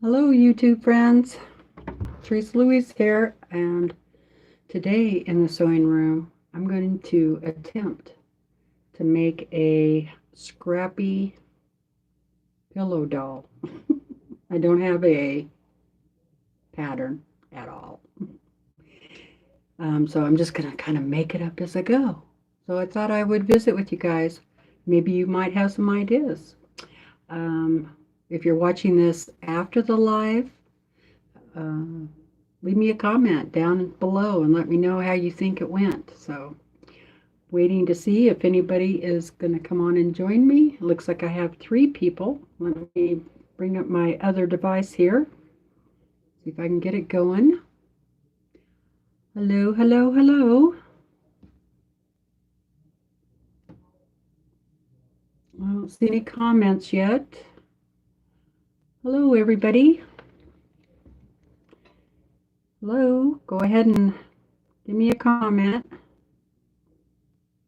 Hello YouTube friends, TeresaLouise here, and today in the sewing room I'm going to attempt to make a Scrappy pillow doll. I don't have a pattern at all, so I'm just going to kind of make it up as I go. So I thought I would visit with you guys. Maybe you might have some ideas. If you're watching this after the live, uh, leave me a comment down below and let me know how you think it went. So, waiting to see if anybody is going to come on and join me. It looks like I have 3 people. Let me bring up my other device here. See if I can get it going. Hello, hello, hello. I don't see any comments yet. Hello, everybody. Hello. Go ahead and give me a comment.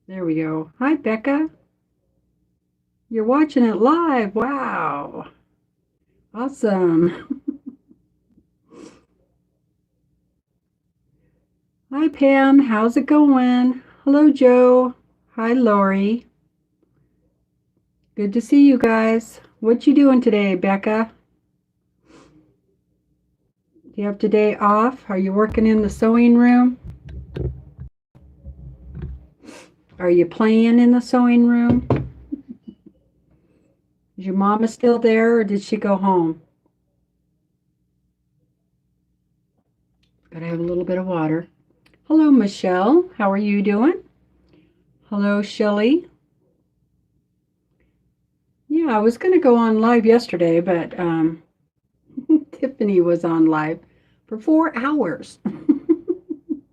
There we go. Hi, Becca. You're watching it live. Wow. Awesome. Hi, Pam. How's it going? Hello, Joe. Hi, Lori. Good to see you guys. What you doing today, Becca? Do you have today off? Are you working in the sewing room? Are you playing in the sewing room? Is your mama still there or did she go home? Gotta have a little bit of water. Hello, Michelle. How are you doing? Hello, Shelly. Yeah, I was going to go on live yesterday, but Tiffany was on live for 4 hours.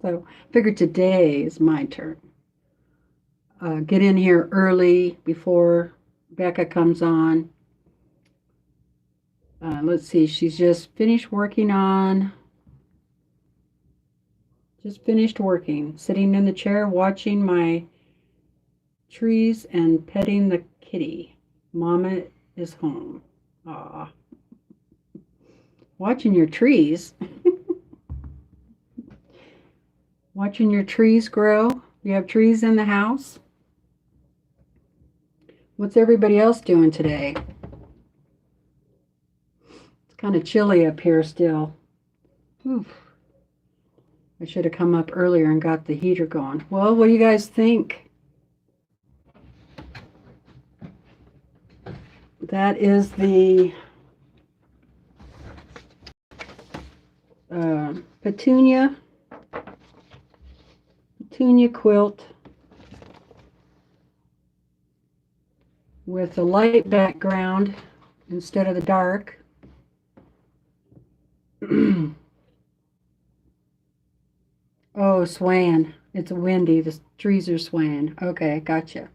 So I figured today is my turn. Get in here early before Becca comes on. Let's see, she's just finished working, sitting in the chair watching my trees and petting the kitty. Mama is home. Aw. Watching your trees. Watching your trees grow. You have trees in the house? What's everybody else doing today? It's kind of chilly up here still. Oof. I should have come up earlier and got the heater going. Well, what do you guys think? That is the petunia quilt with a light background instead of the dark. Oh, swaying. It's windy. The trees are swaying. Okay, gotcha.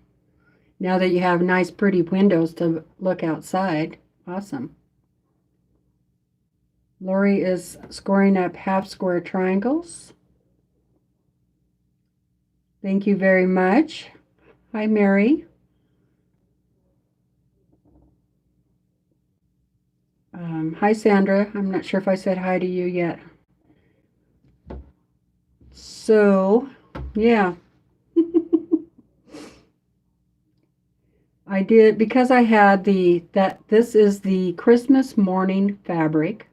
Now that you have nice, pretty windows to look outside. Awesome. Lori is scoring up half square triangles. Thank you very much. Hi, Mary. Hi, Sandra. I'm not sure if I said hi to you yet. So, yeah. I did, because I had this is the Christmas morning fabric.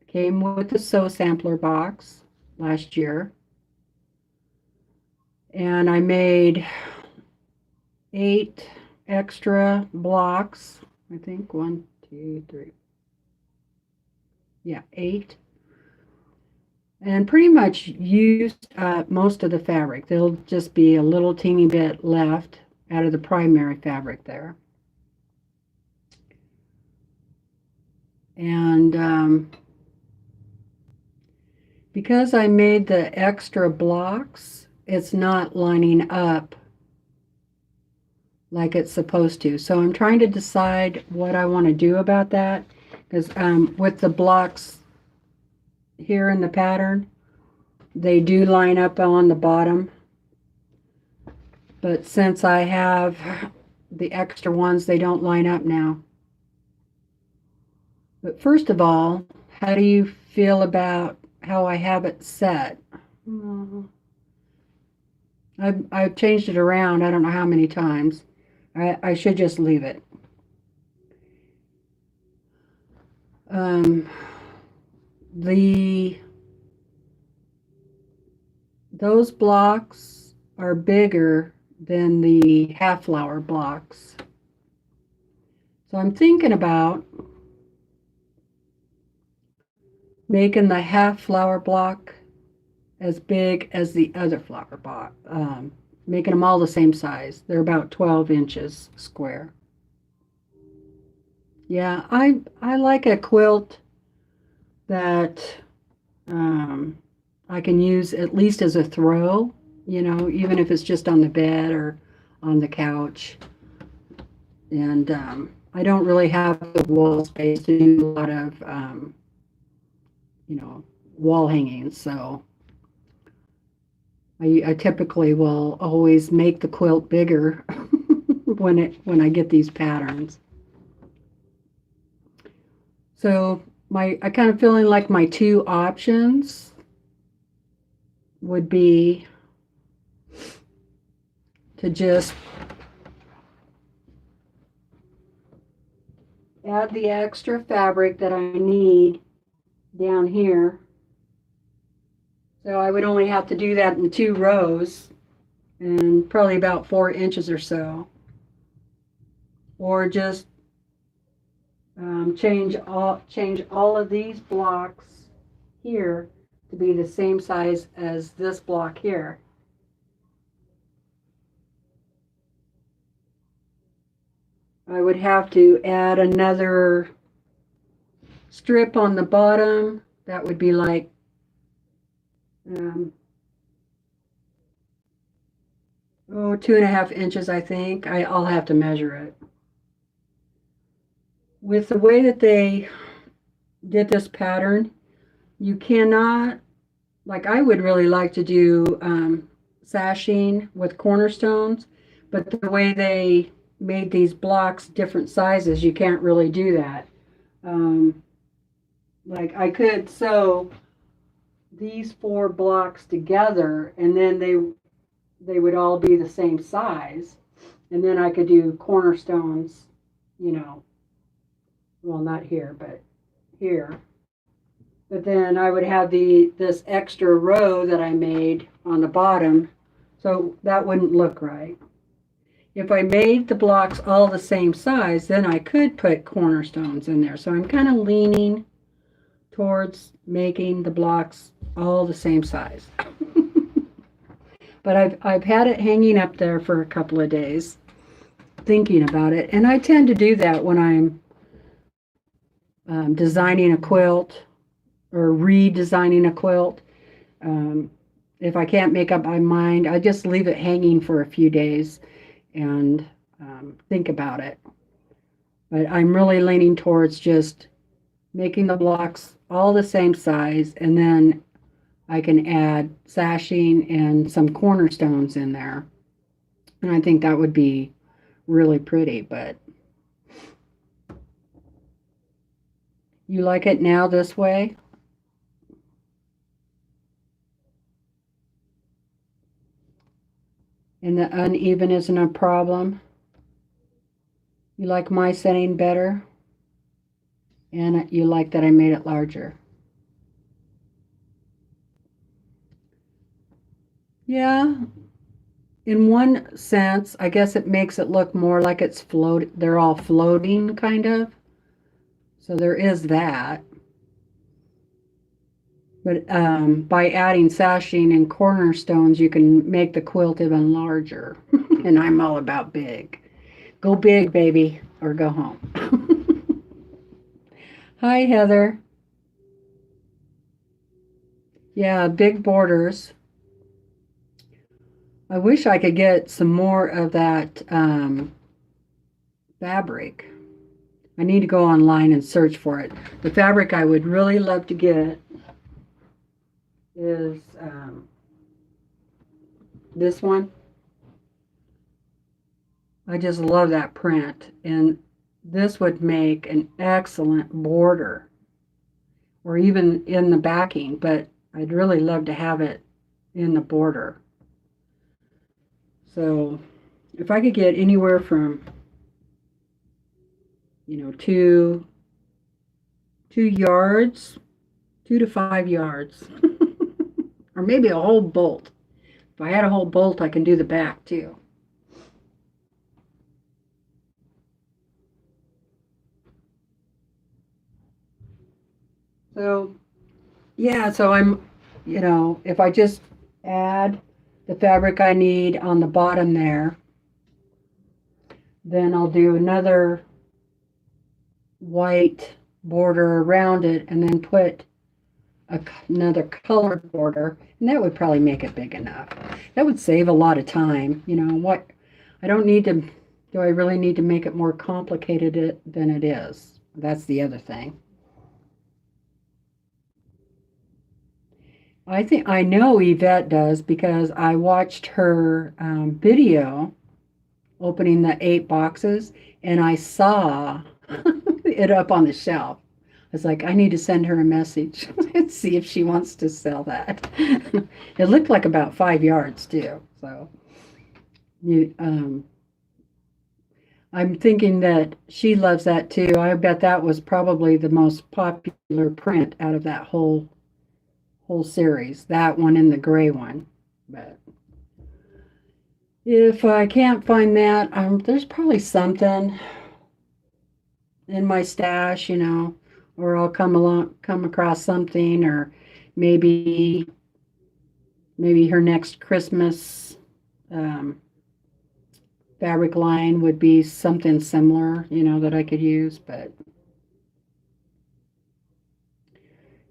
Came with the sew sampler box last year. And I made 8 extra blocks. I think 1, 2, 3. Yeah, 8. And pretty much used most of the fabric. There'll just be a little teeny bit left out of the primary fabric there. And because I made the extra blocks, it's not lining up like it's supposed to. So I'm trying to decide what I want to do about that, because with the blocks here in the pattern, they do line up on the bottom. But since I have the extra ones, they don't line up now. But first of all, how do you feel about how I have it set? Mm, I've changed it around, I don't know how many times. I should just leave it. Um, the those blocks are bigger than the half flower blocks. So I'm thinking about making the half flower block as big as the other flower block, making them all the same size. They're about 12 inches square. Yeah, I like a quilt that um, I can use at least as a throw, even if it's just on the bed or on the couch. And I don't really have the wall space to do a lot of, wall hangings. So I typically will always make the quilt bigger when I get these patterns. So I kind of feeling like my two options would be to just add the extra fabric that I need down here. So I would only have to do that in 2 rows and probably about 4 inches or so. Or just change all of these blocks here to be the same size as this block here. I would have to add another strip on the bottom. That would be like 2.5 inches, I think. I'll have to measure it. With the way that they did this pattern, you cannot, like I would really like to do sashing with cornerstones, but the way they made these blocks different sizes, you can't really do that. Like I could sew these 4 blocks together and then they would all be the same size, and then I could do cornerstones, well, not here, but here. But then I would have this extra row that I made on the bottom, so that wouldn't look right. If I made the blocks all the same size, then I could put cornerstones in there. So I'm kind of leaning towards making the blocks all the same size. But I've had it hanging up there for a couple of days, thinking about it, and I tend to do that when I'm designing a quilt or redesigning a quilt. If I can't make up my mind, I just leave it hanging for a few days and think about it. But I'm really leaning towards just making the blocks all the same size, and then I can add sashing and some cornerstones in there. And I think that would be really pretty. But you like it now this way? And the uneven isn't a problem? You like my setting better? And you like that I made it larger? Yeah, in one sense, I guess it makes it look more like they're all floating, kind of. So there is that. But by adding sashing and cornerstones, you can make the quilt even larger. And I'm all about big. Go big, baby, or go home. Hi, Heather. Yeah, big borders. I wish I could get some more of that fabric. I need to go online and search for it. The fabric I would really love to get is this one. I just love that print. And this would make an excellent border or even in the backing, but I'd really love to have it in the border. So if I could get anywhere from, two yards, 2 to 5 yards, or maybe a whole bolt. If I had a whole bolt, I can do the back too. So, yeah, so if I just add the fabric I need on the bottom there, then I'll do another white border around it and then put another colored border, and that would probably make it big enough. That would save a lot of time. I don't need to, do I really need to make it more complicated than it is? That's the other thing. I think I know Yvette does because I watched her video opening the 8 boxes, and I saw it up on the shelf. I was like, I need to send her a message and see if she wants to sell that. It looked like about 5 yards too. So I'm thinking that she loves that too. I bet that was probably the most popular print out of that whole series. That one and the gray one. But if I can't find that, there's probably something in my stash, or I'll come across something, or maybe her next Christmas fabric line would be something similar, that I could use. But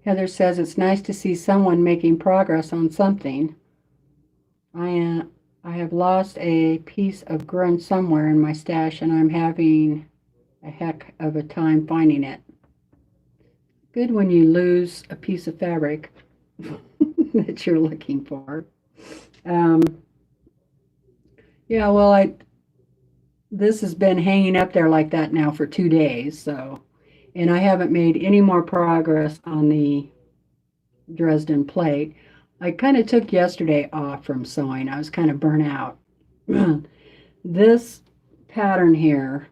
Heather says it's nice to see someone making progress on something. I have lost a piece of grunge somewhere in my stash, and I'm having a heck of a time finding it. Good when you lose a piece of fabric that you're looking for. Yeah, well, this has been hanging up there like that now for 2 days, so, and I haven't made any more progress on the Dresden plate. I kind of took yesterday off from sewing. I was kind of burnt out. This pattern here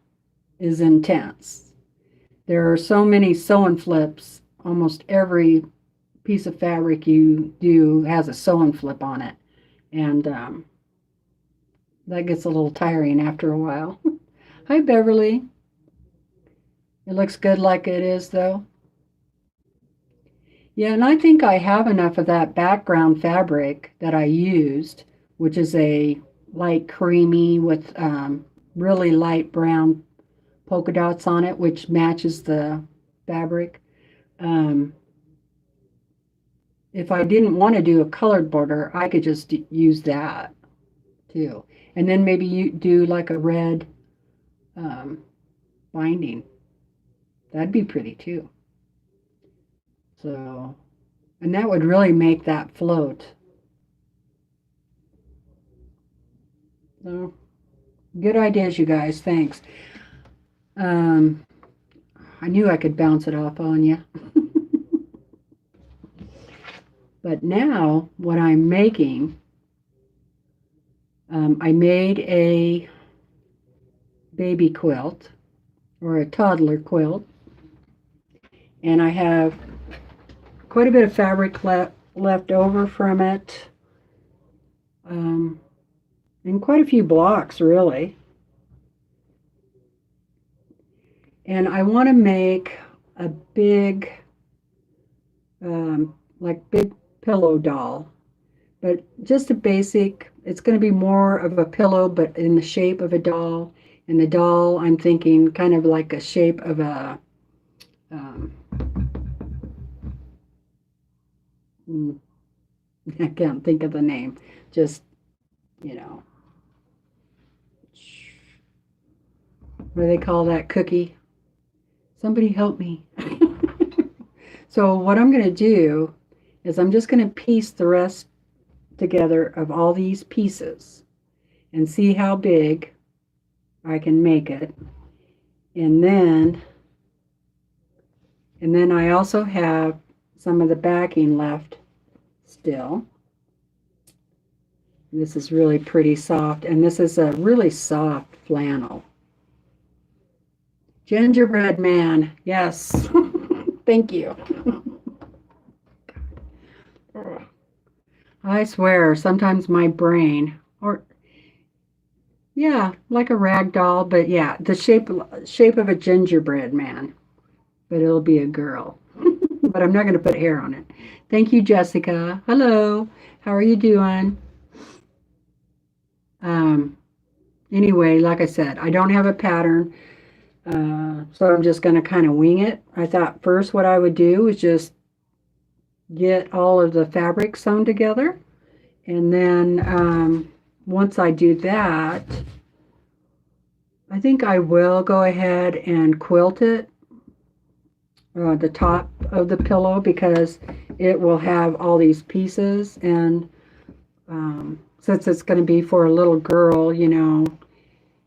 is intense. There are so many sew and flips. Almost every piece of fabric you do has a sew and flip on it. And that gets a little tiring after a while. Hi, Beverly. It looks good like it is, though. Yeah, and I think I have enough of that background fabric that I used, which is a light creamy with really light brown polka dots on it, which matches the fabric. If I didn't want to do a colored border, I could just use that too. And then maybe you do like a red binding. That'd be pretty too. So, and that would really make that float. So, good ideas, you guys. Thanks. I knew I could bounce it off on you. But now, what I'm making, I made a baby quilt or a toddler quilt, and I have quite a bit of fabric left over from it, and quite a few blocks, really. And I want to make a big, big pillow doll, but just a basic. It's going to be more of a pillow, but in the shape of a doll. And the doll, I'm thinking kind of like a shape of a, I can't think of the name. Just, what do they call that cookie? Somebody help me. So what I'm going to do is I'm just going to piece the rest together of all these pieces and see how big I can make it. And then I also have some of the backing left still. This is really pretty soft, and this is a really soft flannel. Gingerbread man, yes. Thank you. I swear, sometimes my brain, or yeah, like a rag doll, but yeah, the shape of a gingerbread man, but it'll be a girl. But I'm not going to put hair on it. Thank you, Jessica. Hello. How are you doing? Anyway, like I said, I don't have a pattern, so I'm just going to kind of wing it. I thought first what I would do is just get all of the fabric sewn together, and then once I do that, I think I will go ahead and quilt it, the top of the pillow, because it will have all these pieces, and since it's going to be for a little girl, you know,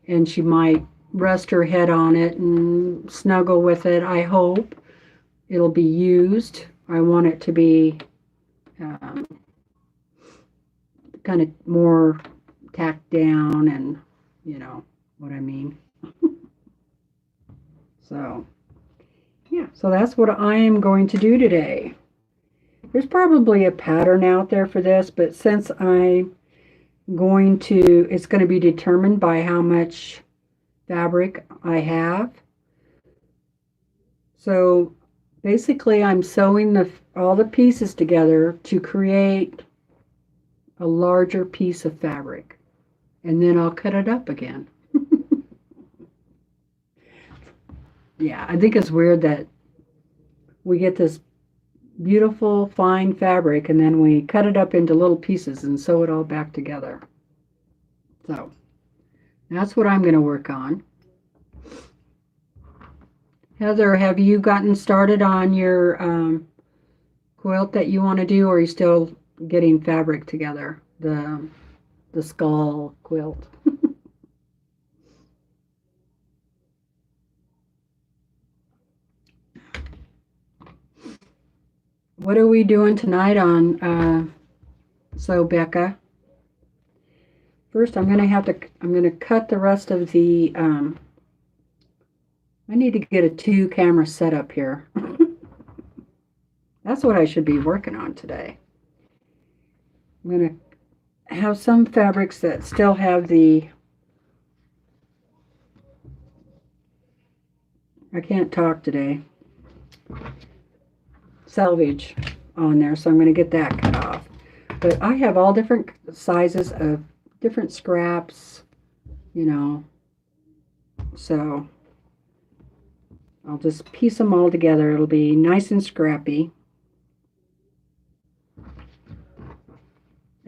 and she might rest her head on it and snuggle with it. I hope it'll be used. I want it to be kind of more tacked down, and you know what I mean. So yeah, so that's what I am going to do today. There's probably a pattern out there for this, but since I'm going to, it's going to be determined by how much fabric I have. So basically I'm sewing all the pieces together to create a larger piece of fabric, and then I'll cut it up again. Yeah, I think it's weird that we get this beautiful fine fabric and then we cut it up into little pieces and sew it all back together. So that's what I'm going to work on. Heather, have you gotten started on your quilt that you want to do, or are you still getting fabric together? The skull quilt. What are we doing tonight on So Becca? First, I'm gonna cut the rest of the. I need to get a 2-camera setup here. That's what I should be working on today. I'm gonna have some fabrics that still have the. I can't talk today. Selvage on there, so I'm going to get that cut off. But I have all different sizes of different scraps, you know, so I'll just piece them all together. It'll be nice and scrappy.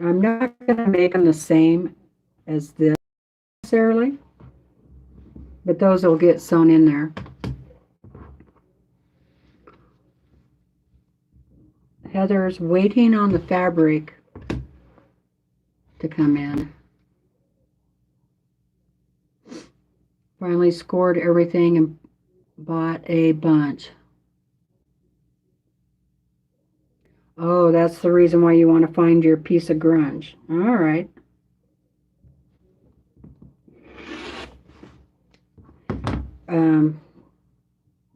I'm not going to make them the same as this necessarily, but those will get sewn in there. Heather's waiting on the fabric to come in. Finally scored everything and bought a bunch. Oh, that's the reason why you want to find your piece of grunge. All right.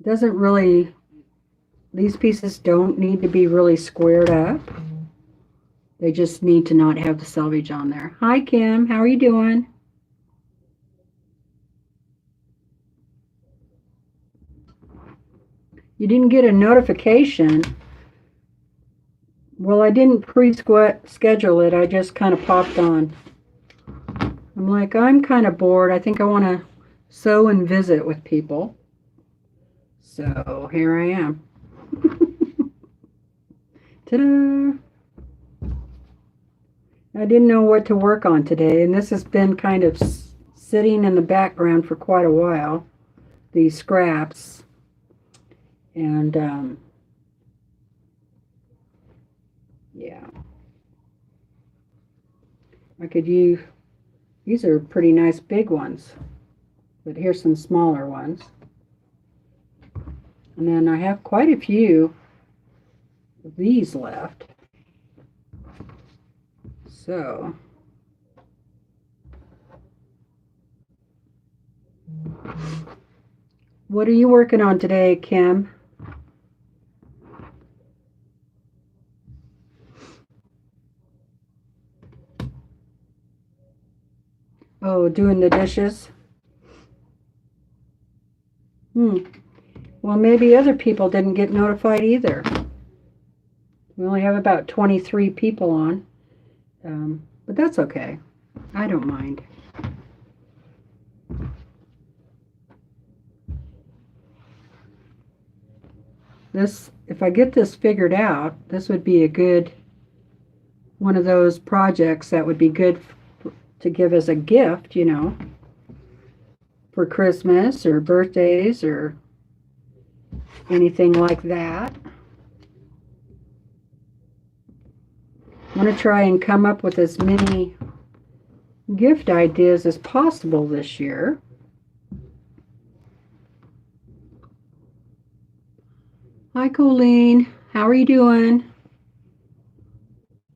Doesn't really, these pieces don't need to be really squared up. They just need to not have the selvage on there. Hi, Kim. How are you doing? You didn't get a notification. Well, I didn't pre-schedule it. I just kind of popped on. I'm like, I'm kind of bored. I think I want to sew and visit with people. So here I am. Ta-da! I didn't know what to work on today, and this has been kind of sitting in the background for quite a while, these scraps. And yeah, I could use, these are pretty nice big ones, but here's some smaller ones. And then I have quite a few of these left. So what are you working on today, Kim? Oh, doing the dishes? Well, maybe other people didn't get notified either. We only have about 23 people on. But that's okay. I don't mind. This, if I get this figured out, this would be a good one of those projects that would be good to give as a gift, you know, for Christmas or birthdays or anything like that. I want to try and come up with as many gift ideas as possible this year. Hi, Colleen. How are you doing?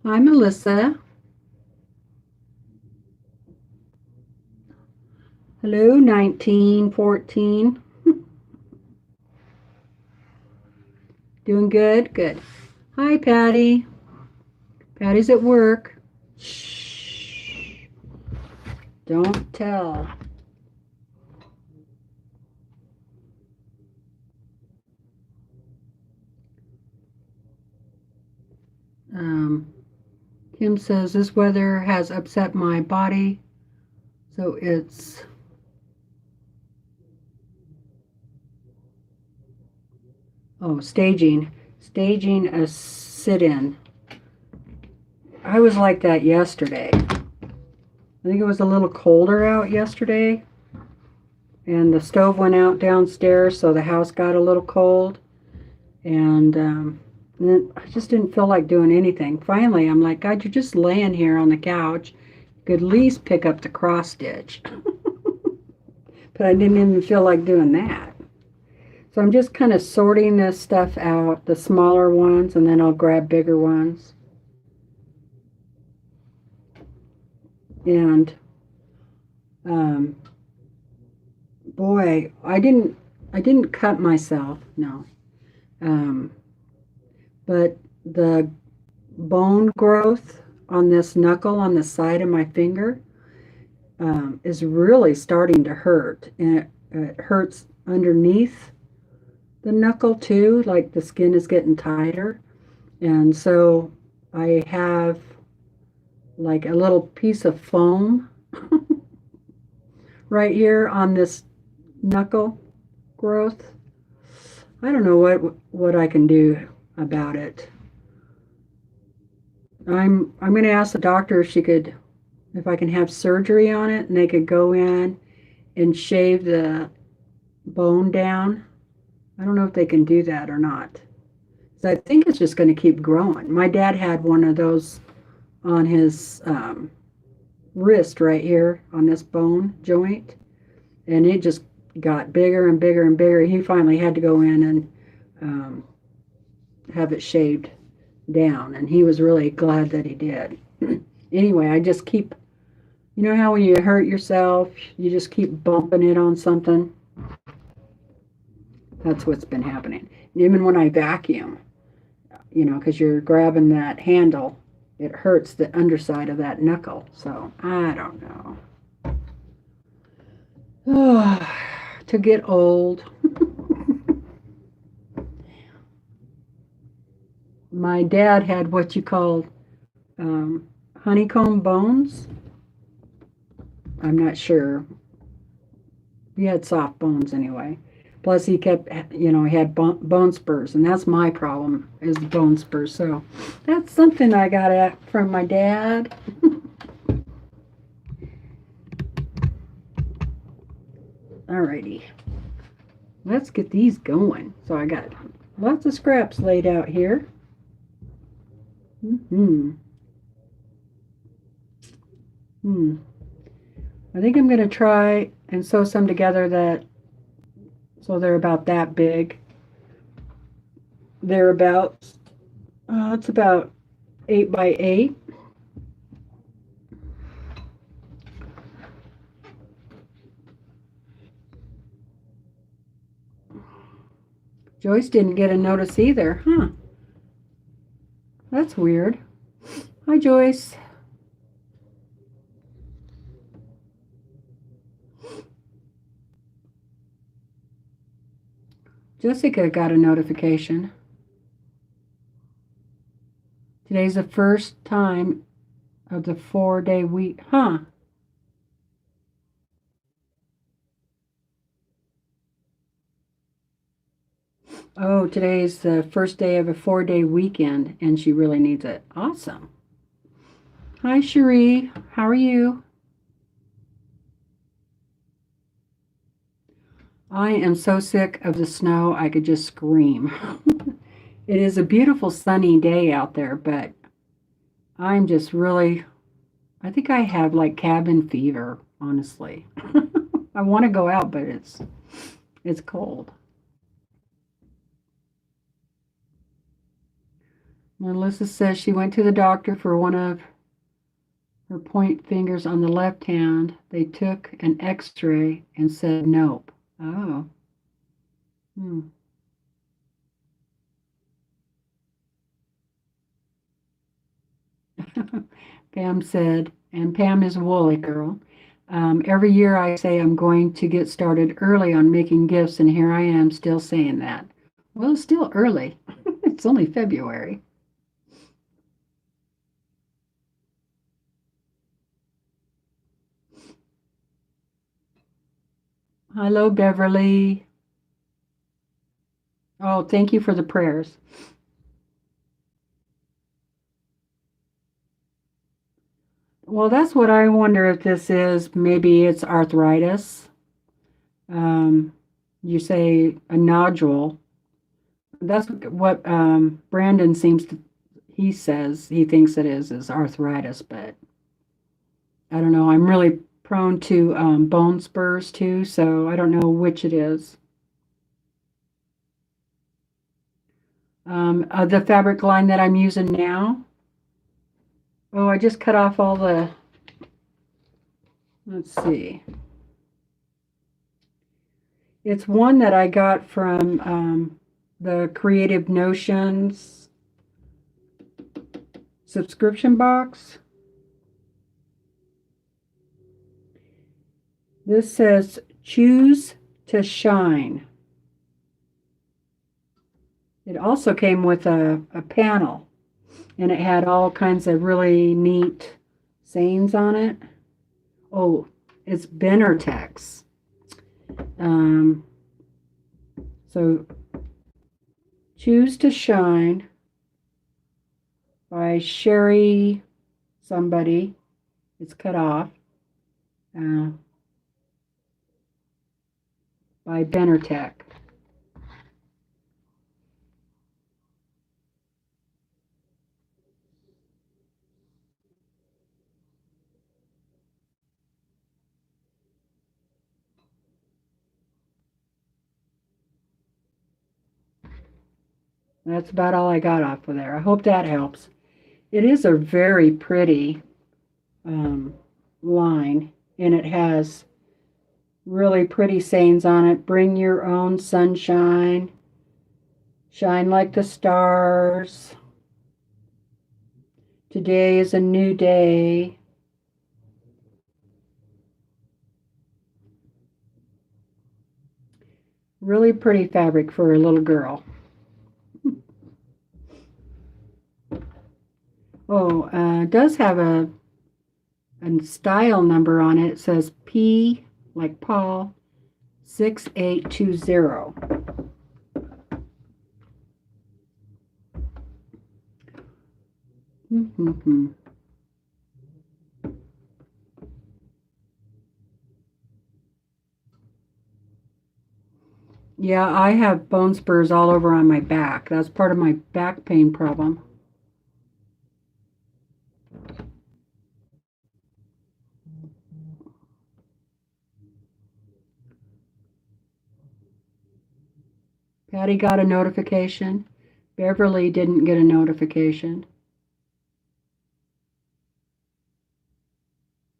Hi, Melissa. Hello, 1914. Doing good? Good. Hi, Patty. Patty's at work. Shh. Don't tell. Kim says this weather has upset my body, so it's staging a sit-in. I was like that yesterday. I think it was a little colder out yesterday, and the stove went out downstairs, so the house got a little cold, and then I just didn't feel like doing anything. Finally, I'm like, God, you're just laying here on the couch. You could at least pick up the cross stitch. But I didn't even feel like doing that. So I'm just kind of sorting this stuff out, the smaller ones, and then I'll grab bigger ones. And boy, I didn't cut myself, no. But the bone growth on this knuckle on the side of my finger is really starting to hurt, and it hurts underneath the knuckle too, like the skin is getting tighter. And so I have like a little piece of foam right here on this knuckle growth. I don't know what I can do about it. I'm going to ask the doctor if I can have surgery on it, and they could go in and shave the bone down. I don't know if they can do that or not. So I think it's just going to keep growing. My dad had one of those on his wrist right here on this bone joint, and it just got bigger and bigger and bigger. He finally had to go in and have it shaved down, and he was really glad that he did. Anyway, I just keep, you know how when you hurt yourself, you just keep bumping it on something? That's what's been happening. Even when I vacuum, you know, because you're grabbing that handle, it hurts the underside of that knuckle. So, I don't know. Oh, to get old. My dad had what you call honeycomb bones. I'm not sure. He had soft bones anyway. Plus, he kept, you know, he had bone spurs, and that's my problem, is the bone spurs. So that's something I got from my dad. Alrighty, let's get these going. So I got lots of scraps laid out here. I think I'm going to try and sew some together so they're about that big. They're about, it's about 8 by 8. Joyce didn't get a notice either, huh? That's weird. Hi, Joyce. Jessica got a notification. Today's the first time of the 4-day week, huh? Oh, today's the first day of a 4-day weekend, and she really needs it. Awesome. Hi, Cherie. How are you? I am so sick of the snow, I could just scream. It is a beautiful sunny day out there, but I'm just really, I think I have like cabin fever, honestly. I want to go out, but it's cold. Melissa says she went to the doctor for one of her point fingers on the left hand. They took an x-ray and said nope. Oh. Hmm. Pam said, and Pam is a woolly girl. Every year I say I'm going to get started early on making gifts, and here I am still saying that. Well, it's still early. It's only February. Hello, Beverly. Oh, thank you for the prayers. Well, that's what I wonder if this is. Maybe it's arthritis. Um, you say a nodule. That's what Brandon seems to, he says he thinks it is arthritis, but I don't know. I'm really prone to bone spurs too, so I don't know which it is. The fabric line that I'm using now. Oh, I just cut off all the, let's see. It's one that I got from the Creative Notions subscription box. This says choose to shine. It also came with a panel, and it had all kinds of really neat sayings on it. Oh, it's Benartex. Um, so choose to shine by Sherry somebody. It's cut off. Uh, by Benartec. That's about all I got off of there. I hope that helps. It is a very pretty um, line, and it has really pretty sayings on it. Bring your own sunshine, shine like the stars. Today is a new day. Really pretty fabric for a little girl. Oh, it does have a style number on it. It says P, like Paul, 6820. Mm-hmm. Yeah, I have bone spurs all over on my back. That's part of my back pain problem. Patty got a notification. Beverly didn't get a notification.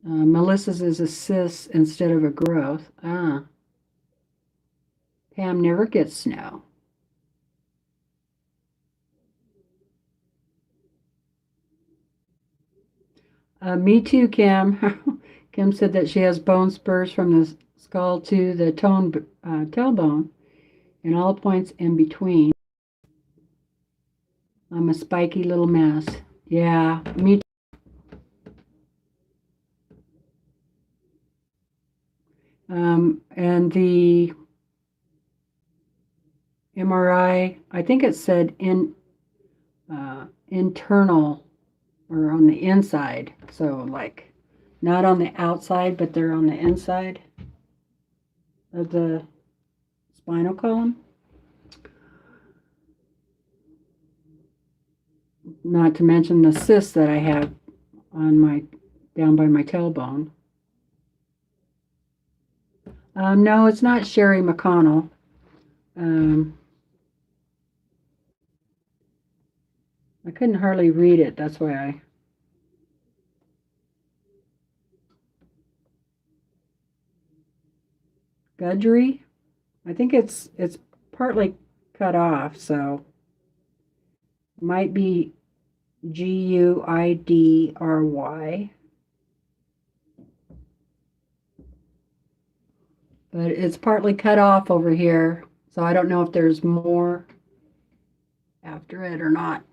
Melissa's is a cis instead of a growth. Ah. Pam never gets snow. Me too, Kim. Kim said that she has bone spurs from the skull to the tailbone and all points in between. I'm a spiky little mess. Yeah, me too. And the MRI, I think it said internal or on the inside. So like not on the outside, but they're on the inside of the spinal column. Not to mention the cyst that I have on my down by my tailbone. No, it's not Sherry McConnell. I couldn't hardly read it. That's why I. Gudry? I think it's partly cut off, so might be Guidry. But it's partly cut off over here, so I don't know if there's more after it or not.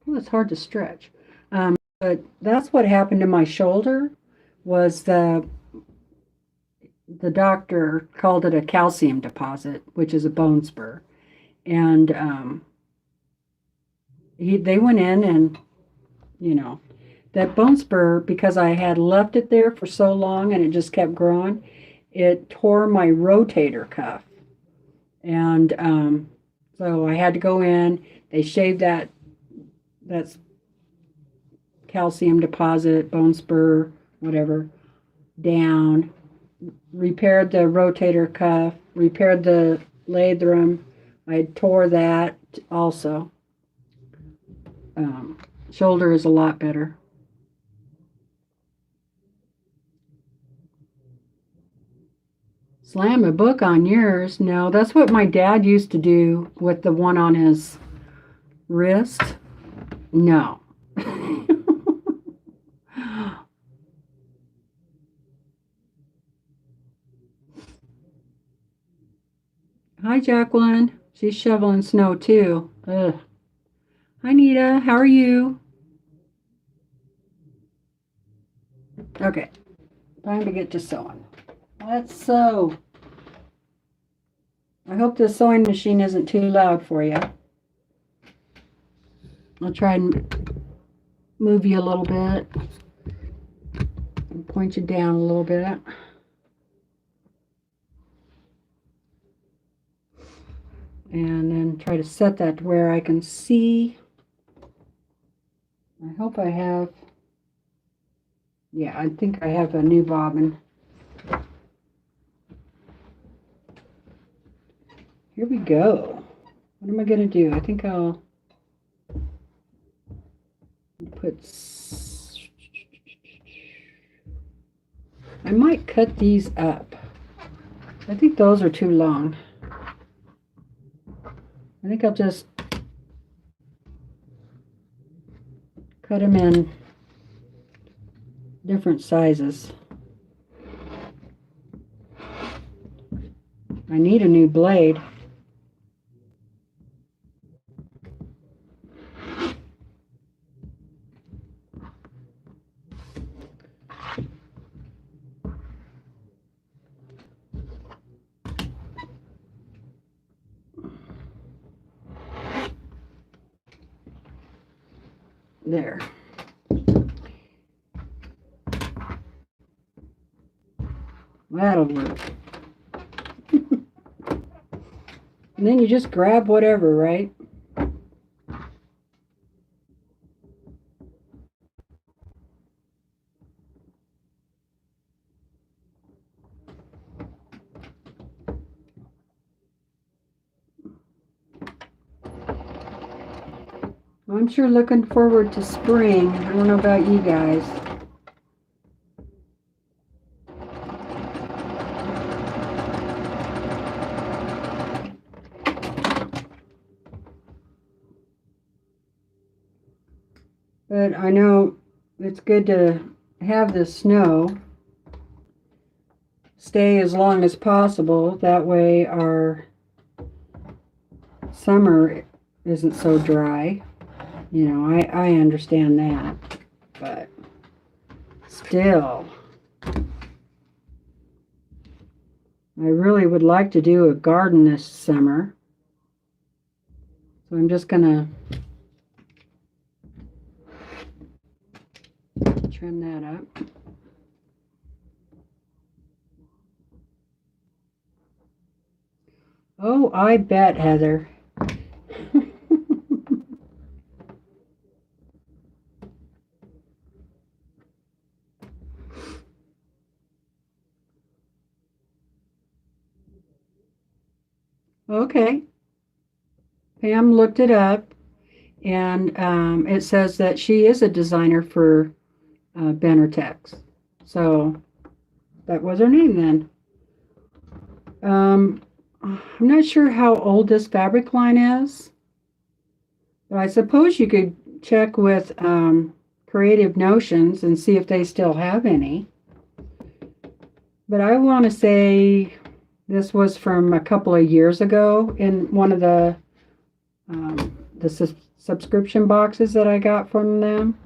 Well, it's hard to stretch. But that's what happened to my shoulder was the doctor called it a calcium deposit, which is a bone spur. And they went in and, that bone spur, because I had left it there for so long and it just kept growing, it tore my rotator cuff. And so I had to go in. They shaved that's calcium deposit, bone spur, whatever, down, repaired the rotator cuff, repaired the labrum. I tore that also. Shoulder is a lot better. Slam a book on yours? No, that's what my dad used to do with the one on his wrist. No. Hi, Jacqueline. She's shoveling snow too. Ugh. Hi, Nita. How are you? Okay. Time to get to sewing. Let's sew. I hope the sewing machine isn't too loud for you. I'll try and move you a little bit and point you down a little bit. And then try to set that to where I can see. I hope I have, yeah, I think I have a new bobbin. Here we go. What am I going to do? I think I'll put, I might cut these up. I think those are too long. I think I'll just cut them in different sizes. I need a new blade. There. That'll work. And then you just grab whatever, right? I'm sure looking forward to spring. I don't know about you guys. But I know it's good to have the snow stay as long as possible. That way our summer isn't so dry. You know, I understand that. But still, I really would like to do a garden this summer. So I'm just going to trim that up. Oh, I bet, Heather. Okay. Pam looked it up, and it says that she is a designer for Benartex. So that was her name then. I'm not sure how old this fabric line is, but I suppose you could check with Creative Notions and see if they still have any. But I want to say this was from a couple of years ago in one of the subscription boxes that I got from them.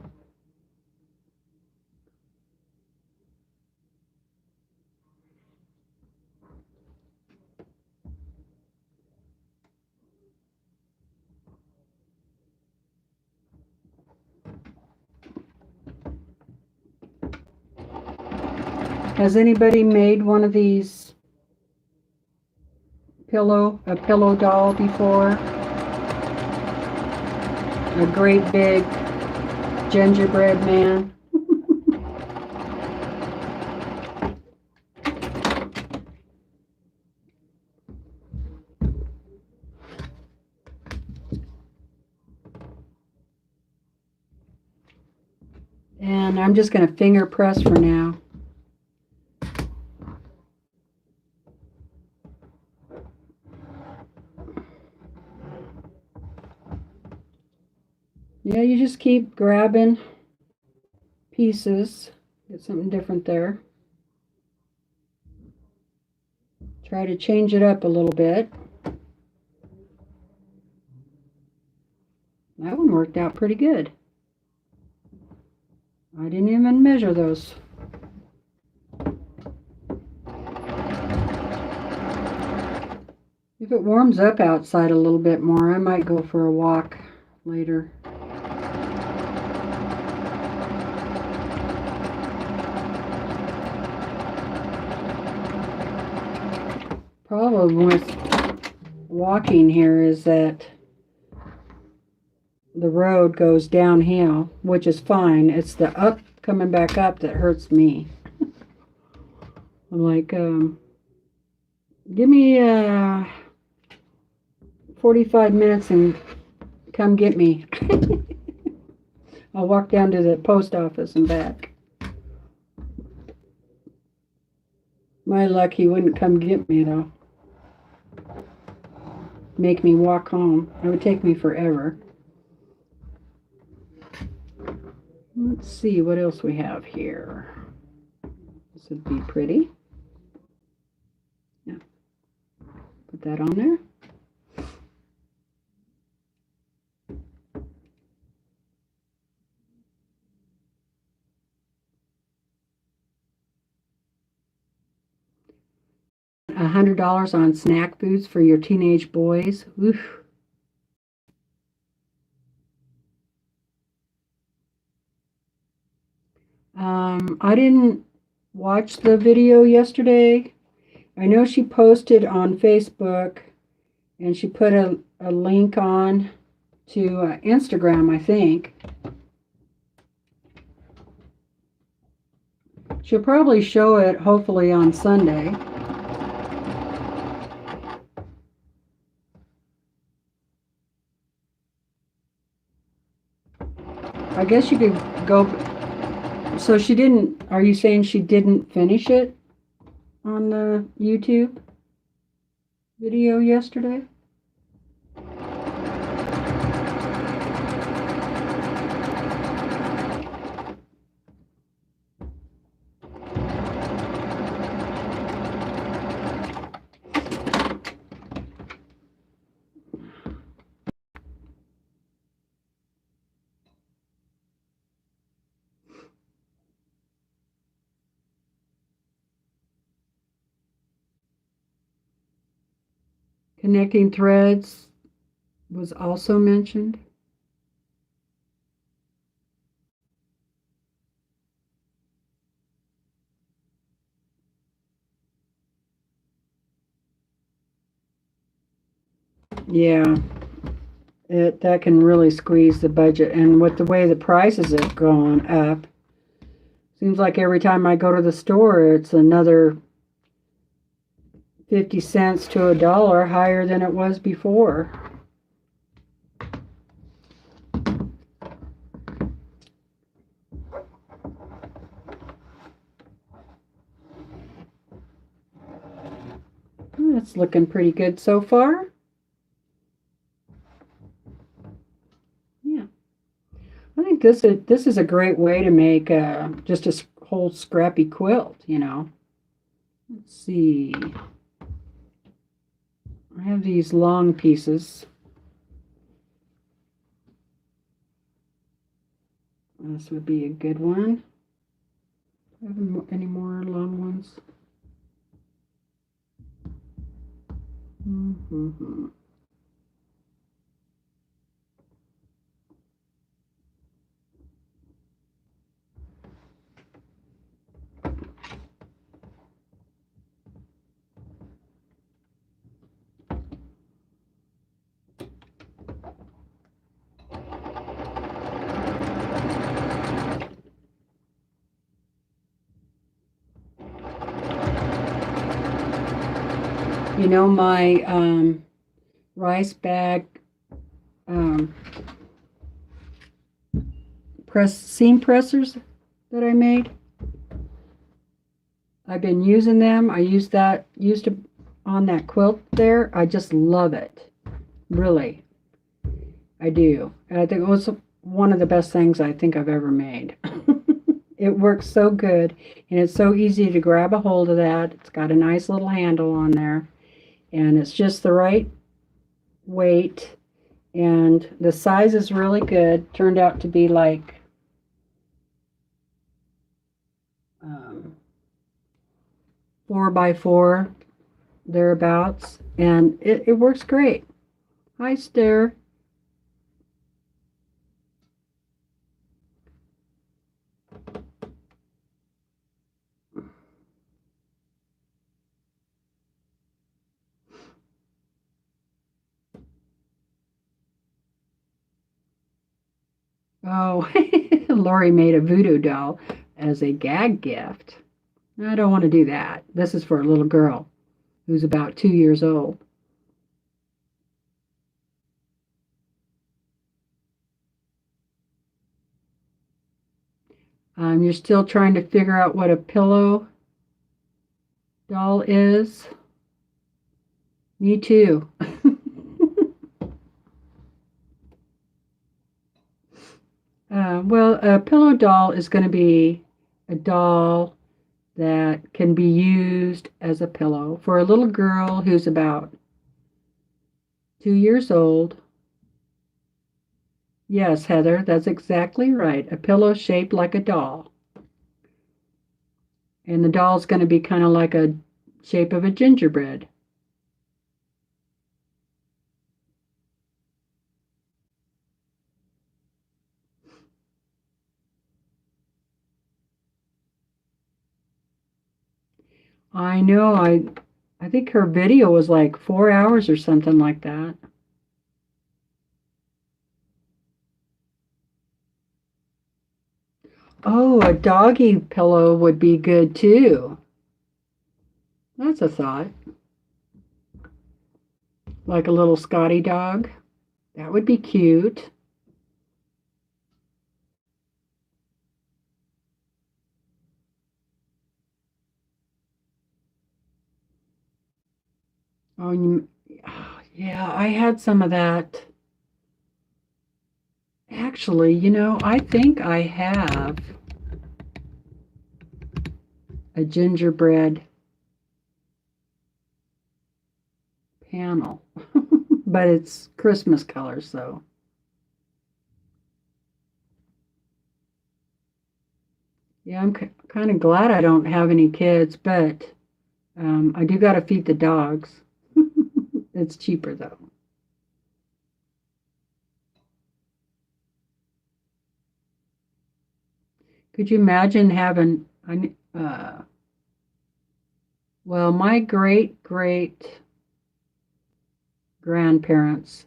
Has anybody made one of these a pillow doll before? A great big gingerbread man. And I'm just going to finger press for now. Yeah, you just keep grabbing pieces. Get something different there. Try to change it up a little bit. That one worked out pretty good. I didn't even measure those. If it warms up outside a little bit more, I might go for a walk later. Problem with walking here is that the road goes downhill, which is fine. It's the coming back up that hurts me. I'm like, give me 45 minutes and come get me. I'll walk down to the post office and back. My luck, he wouldn't come get me though. Make me walk home. It would take me forever. Let's see what else we have here. This would be pretty. Yeah. Put that on there. $100 on snack foods for your teenage boys. Oof. I didn't watch the video yesterday. I know she posted on Facebook and she put a link on to Instagram, I think. She'll probably show it hopefully on Sunday. I guess you could go. So she didn't, are you saying she didn't finish it on the YouTube video yesterday? Connecting threads was also mentioned. Yeah, that can really squeeze the budget. And with the way the prices have gone up, seems like every time I go to the store, it's another 50 cents to $1 higher than it was before. It's looking pretty good so far. Yeah, I think this is a great way to make just a whole scrappy quilt. You know. Let's see. I have these long pieces. This would be a good one. Do I have any more long ones? Mm-hmm. You know, my rice bag um, seam pressers that I made. I've been using them. I used it on that quilt there. I just love it. Really, I do. I think it was one of the best things I think I've ever made. It works so good, and it's so easy to grab a hold of that. It's got a nice little handle on there, and it's just the right weight, and the size is really good. Turned out to be like 4x4 thereabouts, and it works great. Hi, Stair. Oh, Lori made a voodoo doll as a gag gift. I don't want to do that. This is for a little girl who's about 2 years old. You're still trying to figure out what a pillow doll is. Me too. Well, a pillow doll is going to be a doll that can be used as a pillow for a little girl who's about 2 years old. Yes, Heather, that's exactly right. A pillow shaped like a doll. And the doll's going to be kind of like a shape of a gingerbread. I know. I think her video was like 4 hours or something like that. Oh, a doggy pillow would be good too. That's a thought. Like a little Scotty dog. That would be cute. Oh, yeah, I had some of that. Actually, I think I have a gingerbread panel, but it's Christmas colors, so. Yeah, I'm kind of glad I don't have any kids, but I do got to feed the dogs. It's cheaper though. Could you imagine having, well, my great great grandparents,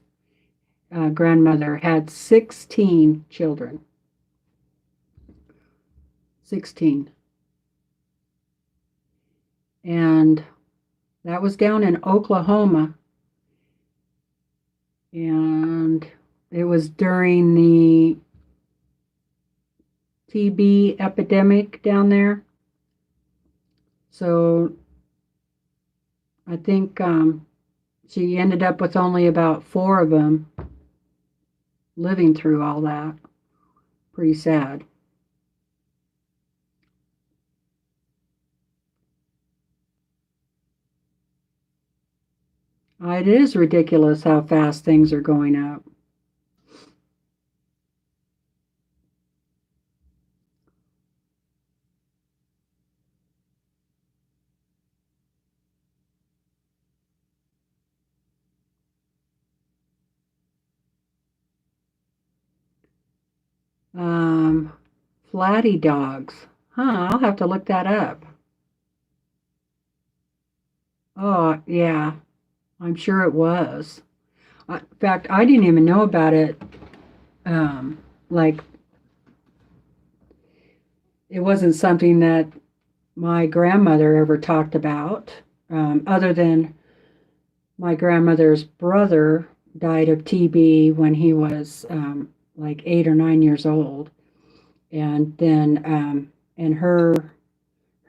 grandmother had 16 children. 16. And that was down in Oklahoma. And it was during the TB epidemic down there. So I think she ended up with only about 4 of them living through all that. Pretty sad. It is ridiculous how fast things are going up. Um, Flatty dogs. Huh, I'll have to look that up. Oh, yeah, I'm sure it was. In fact, I didn't even know about it. Like, it wasn't something that my grandmother ever talked about, other than my grandmother's brother died of TB when he was like 8 or 9 years old, and then and her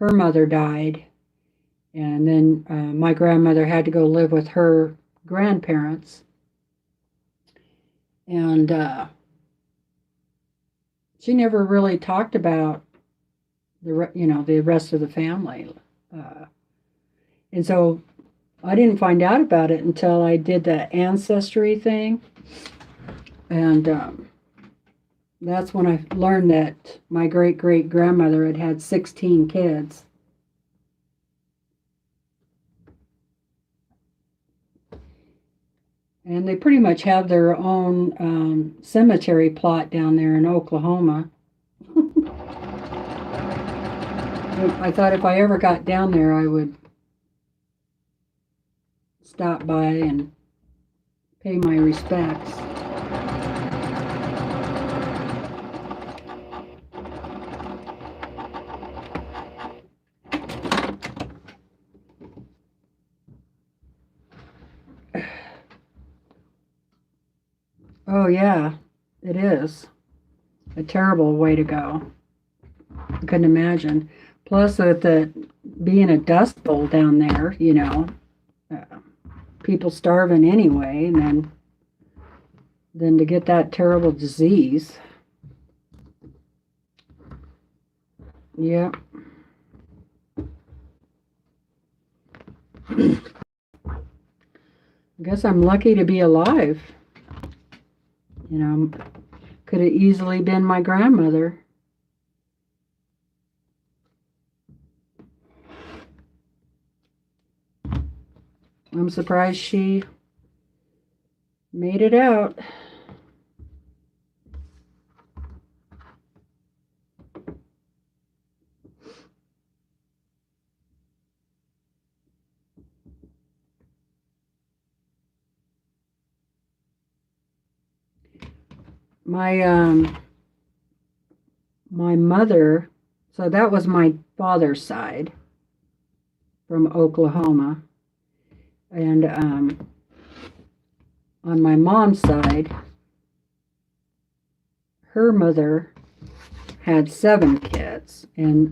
mother died, and then my grandmother had to go live with her grandparents, and she never really talked about the rest of the family, uh, and so I didn't find out about it until I did the ancestry thing, and that's when I learned that my great great grandmother had had 16 kids. And they pretty much have their own cemetery plot down there in Oklahoma. I thought if I ever got down there, I would stop by and pay my respects. Oh, yeah, it is a terrible way to go. I couldn't imagine. Plus, with the being a dust bowl down there, uh, people starving anyway, and then to get that terrible disease. Yeah. I guess I'm lucky to be alive. Could have easily been my grandmother. I'm surprised she made it out. My my mother, so that was my father's side from Oklahoma, and on my mom's side, her mother had 7 kids, and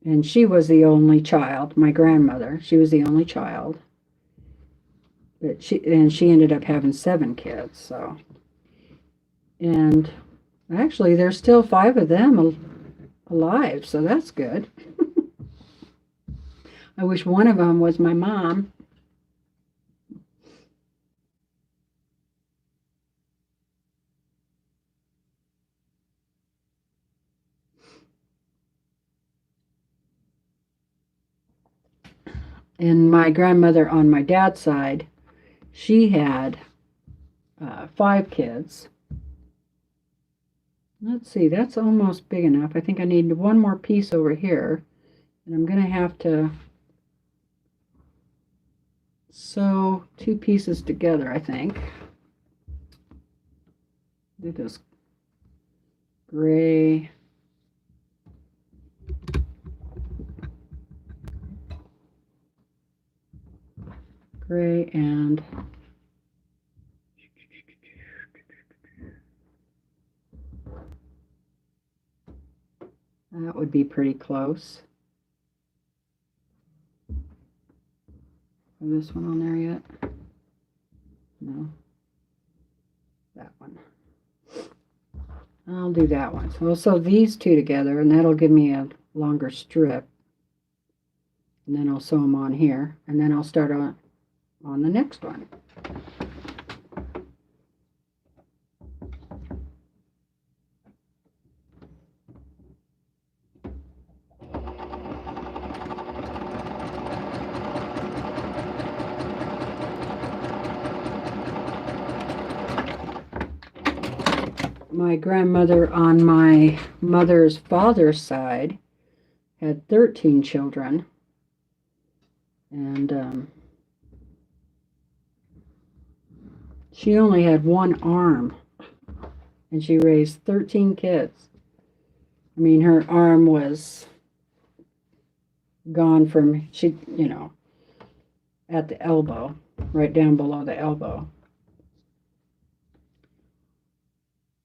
And she was the only child, my grandmother. She was the only child. But she ended up having 7 kids, so. And actually there's still 5 of them alive, so that's good. I wish one of them was my mom. And my grandmother on my dad's side, she had 5 kids. Let's see, that's almost big enough. I think I need one more piece over here. And I'm going to have to sew 2 pieces together, I think. Do this gray. Gray and that would be pretty close. Is this one on there yet? No. That one. I'll do that one. So I'll sew these 2 together, and that'll give me a longer strip. And then I'll sew them on here, and then I'll start on the next one. My grandmother on my mother's father's side had 13 children, and she only had 1 arm, and she raised 13 kids. I mean, her arm was gone from, at the elbow, right down below the elbow.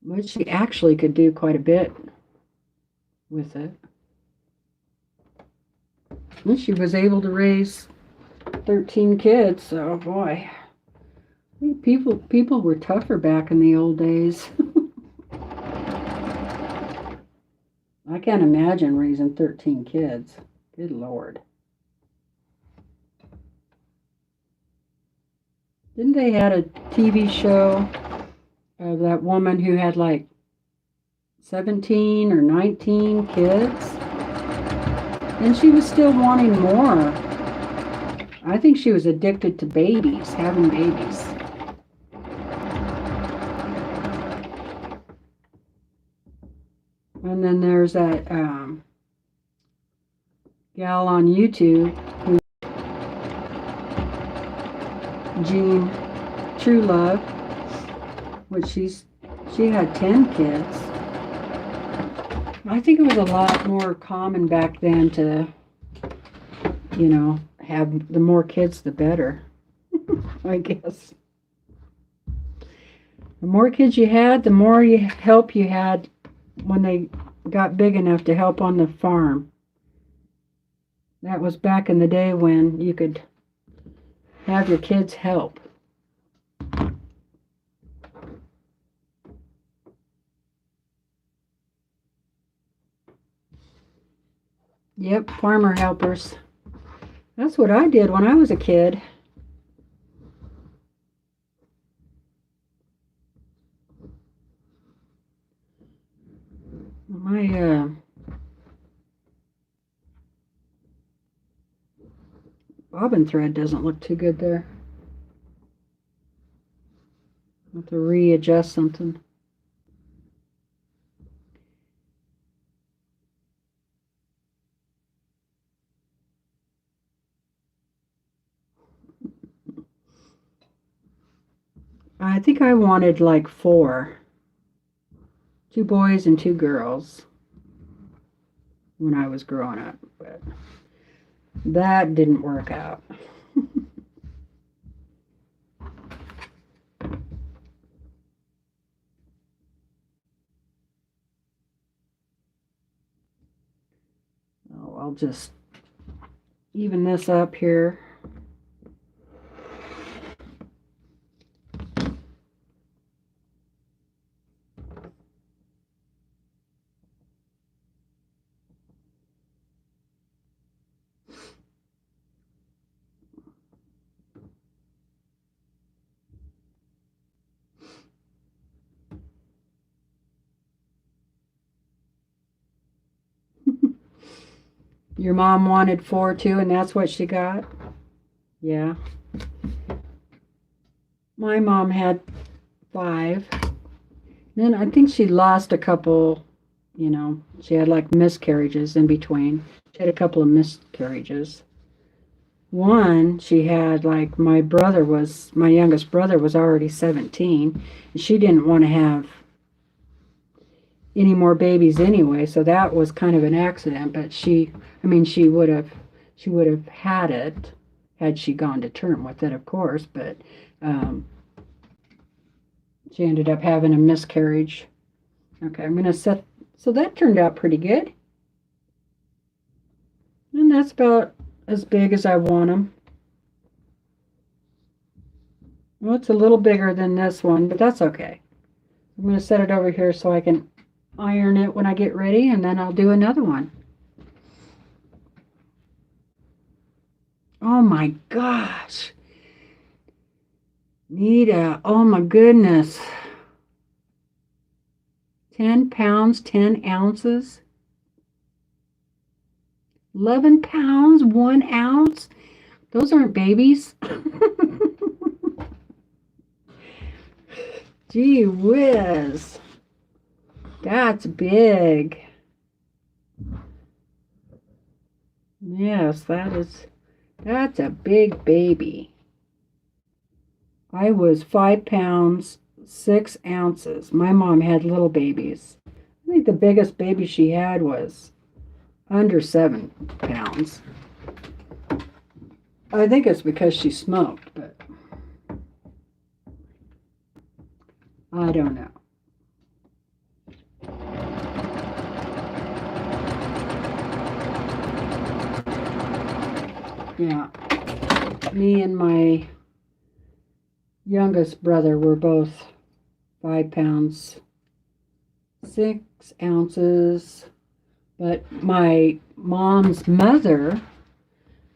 But she actually could do quite a bit with it. And she was able to raise 13 kids, so boy, people were tougher back in the old days. I can't imagine raising 13 kids. Good Lord. Didn't they had a TV show of that woman who had like 17 or 19 kids? And she was still wanting more. I think she was addicted to babies, having babies. And then there's that gal on YouTube, who Jean True Love, which she had 10 kids. I think it was a lot more common back then to, have the more kids the better, I guess. The more kids you had, the more help you had when they got big enough to help on the farm. That was back in the day when you could have your kids help. Yep, farmer helpers. That's what I did when I was a kid. My bobbin thread doesn't look too good there. I have to readjust something. I think I wanted like 4. 2 boys and 2 girls when I was growing up, but that didn't work out. Oh I'll just even this up here. Your mom wanted 4 too, and that's what she got? Yeah. My mom had 5. Then I think she lost a couple, you know, she had like miscarriages in between. She had a couple of miscarriages. One, she had like my youngest brother was already 17, and she didn't want to have any more babies anyway, so that was kind of an accident, but she would have had it had she gone to term with it, of course, but she ended up having a miscarriage. Okay, I'm going to set, so that turned out pretty good. And that's about as big as I want them. Well, it's a little bigger than this one, but that's okay. I'm going to set it over here so I can iron it when I get ready, and then I'll do another one. Oh my gosh. Nita, oh my goodness. 10 pounds, 10 ounces. 11 pounds, 1 ounce. Those aren't babies. Gee whiz. That's big. Yes, that's a big baby. I was 5 pounds, 6 ounces. My mom had little babies. I think the biggest baby she had was under 7 pounds. I think it's because she smoked, but I don't know. Yeah, me and my youngest brother were both 5 pounds, 6 ounces, but my mom's mother,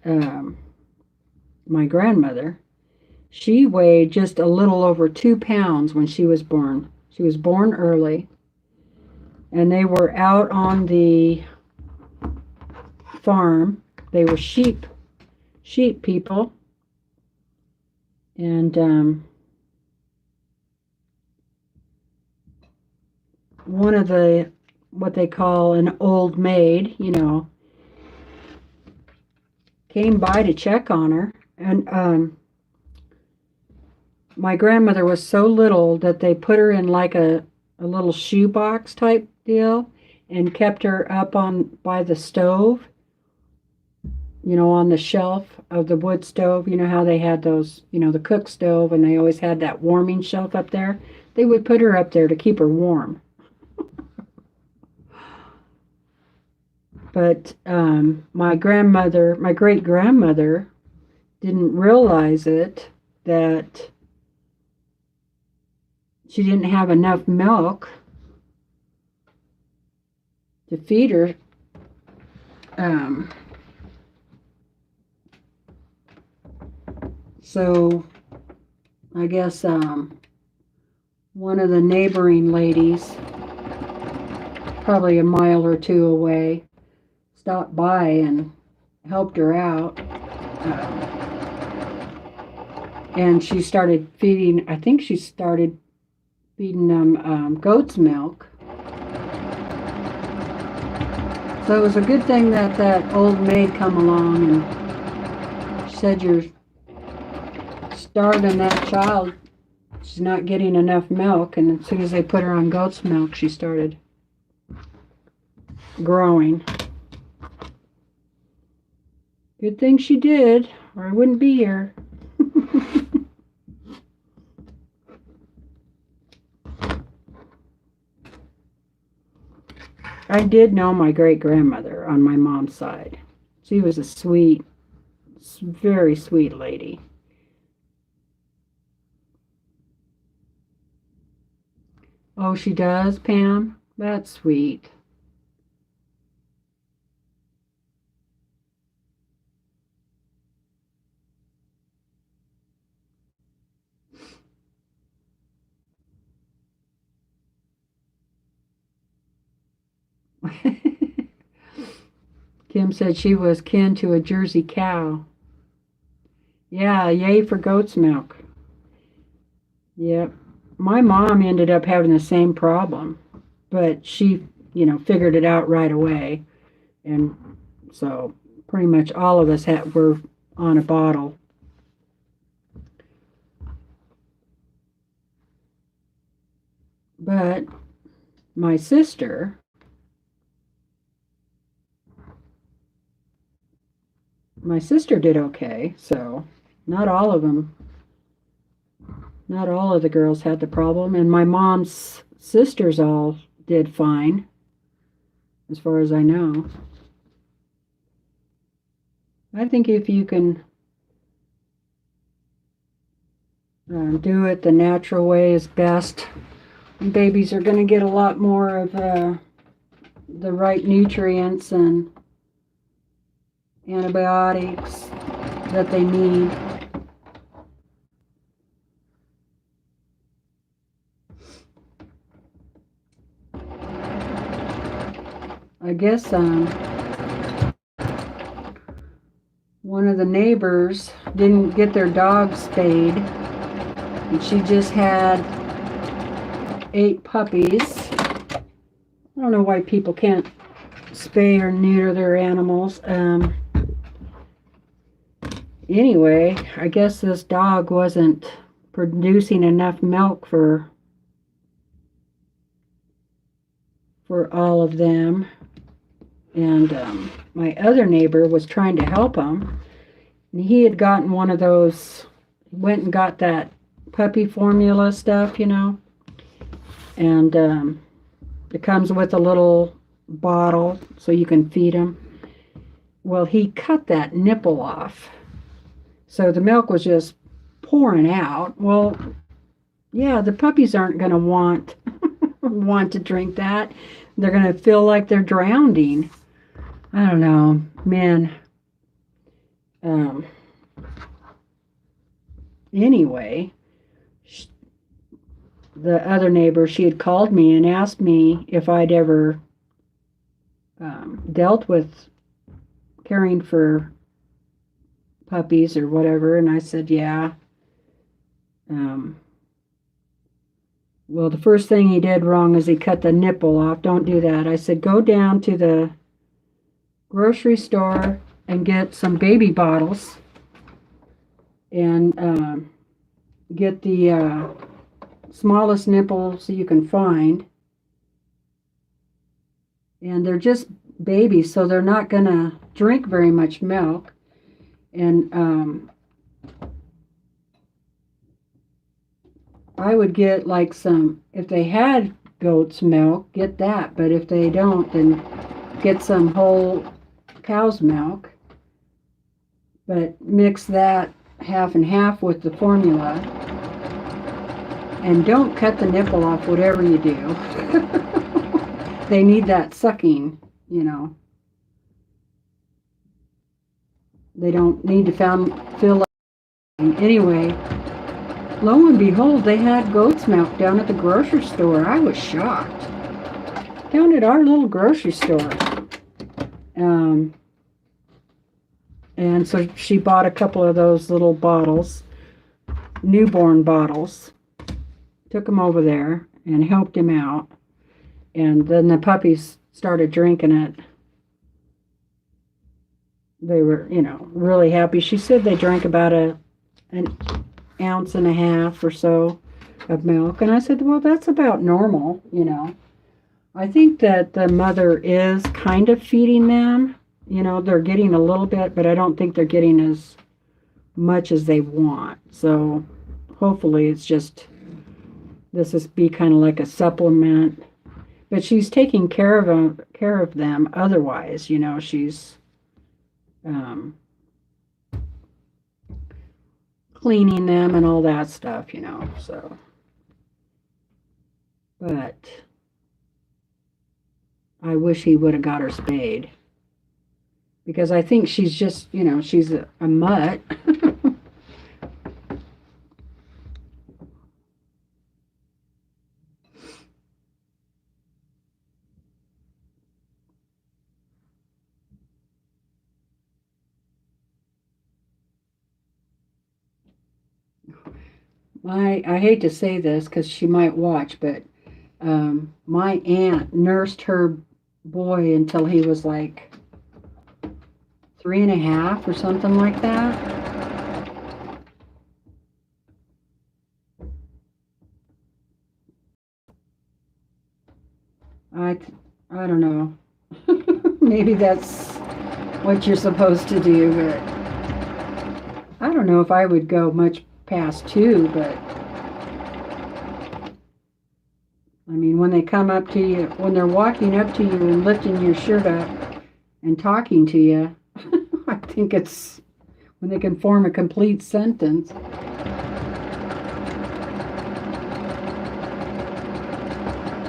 my grandmother, she weighed just a little over 2 pounds when she was born. She was born early, and they were out on the farm. They were sheep people, and one of the, what they call an old maid, you know, came by to check on her, and my grandmother was so little that they put her in like a little shoebox type deal and kept her up on by the stove, you know, on the shelf of the wood stove. You know how they had those, you know, the cook stove, and they always had that warming shelf up there. They would put her up there to keep her warm. But my great-grandmother didn't realize it, that she didn't have enough milk to feed her. So I guess one of the neighboring ladies, probably a mile or 2 away, stopped by and helped her out. And she started feeding, I think she started feeding them goat's milk. So it was a good thing that that old maid come along and said, "You're starving that child. She's not getting enough milk." And as soon as they put her on goat's milk, she started growing. Good thing she did, or I wouldn't be here. I did know my great-grandmother on my mom's side. She was a sweet, very sweet lady. Oh, she does, Pam? That's sweet. Kim said she was kin to a Jersey cow. Yeah, yay for goat's milk. Yep. My mom ended up having the same problem, but she, figured it out right away. And so pretty much all of us were on a bottle. But my sister, did okay, so not all of them. Not all of the girls had the problem, and my mom's sisters all did fine, as far as I know. I think if you can do it the natural way is best. Babies are going to get a lot more of the right nutrients and antibiotics that they need. I guess one of the neighbors didn't get their dog spayed, and she just had 8 puppies. I don't know why people can't spay or neuter their animals. Anyway, I guess this dog wasn't producing enough milk for all of them. And my other neighbor was trying to help him. And he had gotten one of those, went and got that puppy formula stuff, And it comes with a little bottle so you can feed them. Well, he cut that nipple off. So the milk was just pouring out. Well, yeah, the puppies aren't going to want to drink that. They're going to feel like they're drowning. I don't know, man. Anyway, the other neighbor, she had called me and asked me if I'd ever dealt with caring for puppies or whatever, and I said, yeah. Well, the first thing he did wrong is he cut the nipple off. Don't do that. I said, go down to the grocery store and get some baby bottles and get the smallest nipples you can find. And they're just babies, so they're not going to drink very much milk. And I would get like some, if they had goat's milk, get that. But if they don't, then get some whole cow's milk. But mix that half and half with the formula. And don't cut the nipple off, whatever you do. They need that sucking, They don't need to feel like. Anyway, lo and behold, they had goat's milk down at the grocery store. I was shocked. Down at our little grocery store. And so she bought a couple of those little bottles, newborn bottles, took them over there and helped him out. And then the puppies started drinking it. They were, really happy. She said they drank about an ounce and a half or so of milk. And I said, well, that's about normal, I think that the mother is kind of feeding them. They're getting a little bit, but I don't think they're getting as much as they want. So hopefully it's just, this is be kind of like a supplement. But she's taking care of them otherwise, she's um, cleaning them and all that stuff, you know. So, but I wish he would have got her spayed because I think she's just, you know, she's a mutt. I hate to say this because she might watch, but my aunt nursed her boy until he was like 3.5 or something like that. I I don't know. Maybe that's what you're supposed to do, but I don't know if I would go much past 2, but I mean, when they come up to you, when they're walking up to you and lifting your shirt up and talking to you, I think it's when they can form a complete sentence.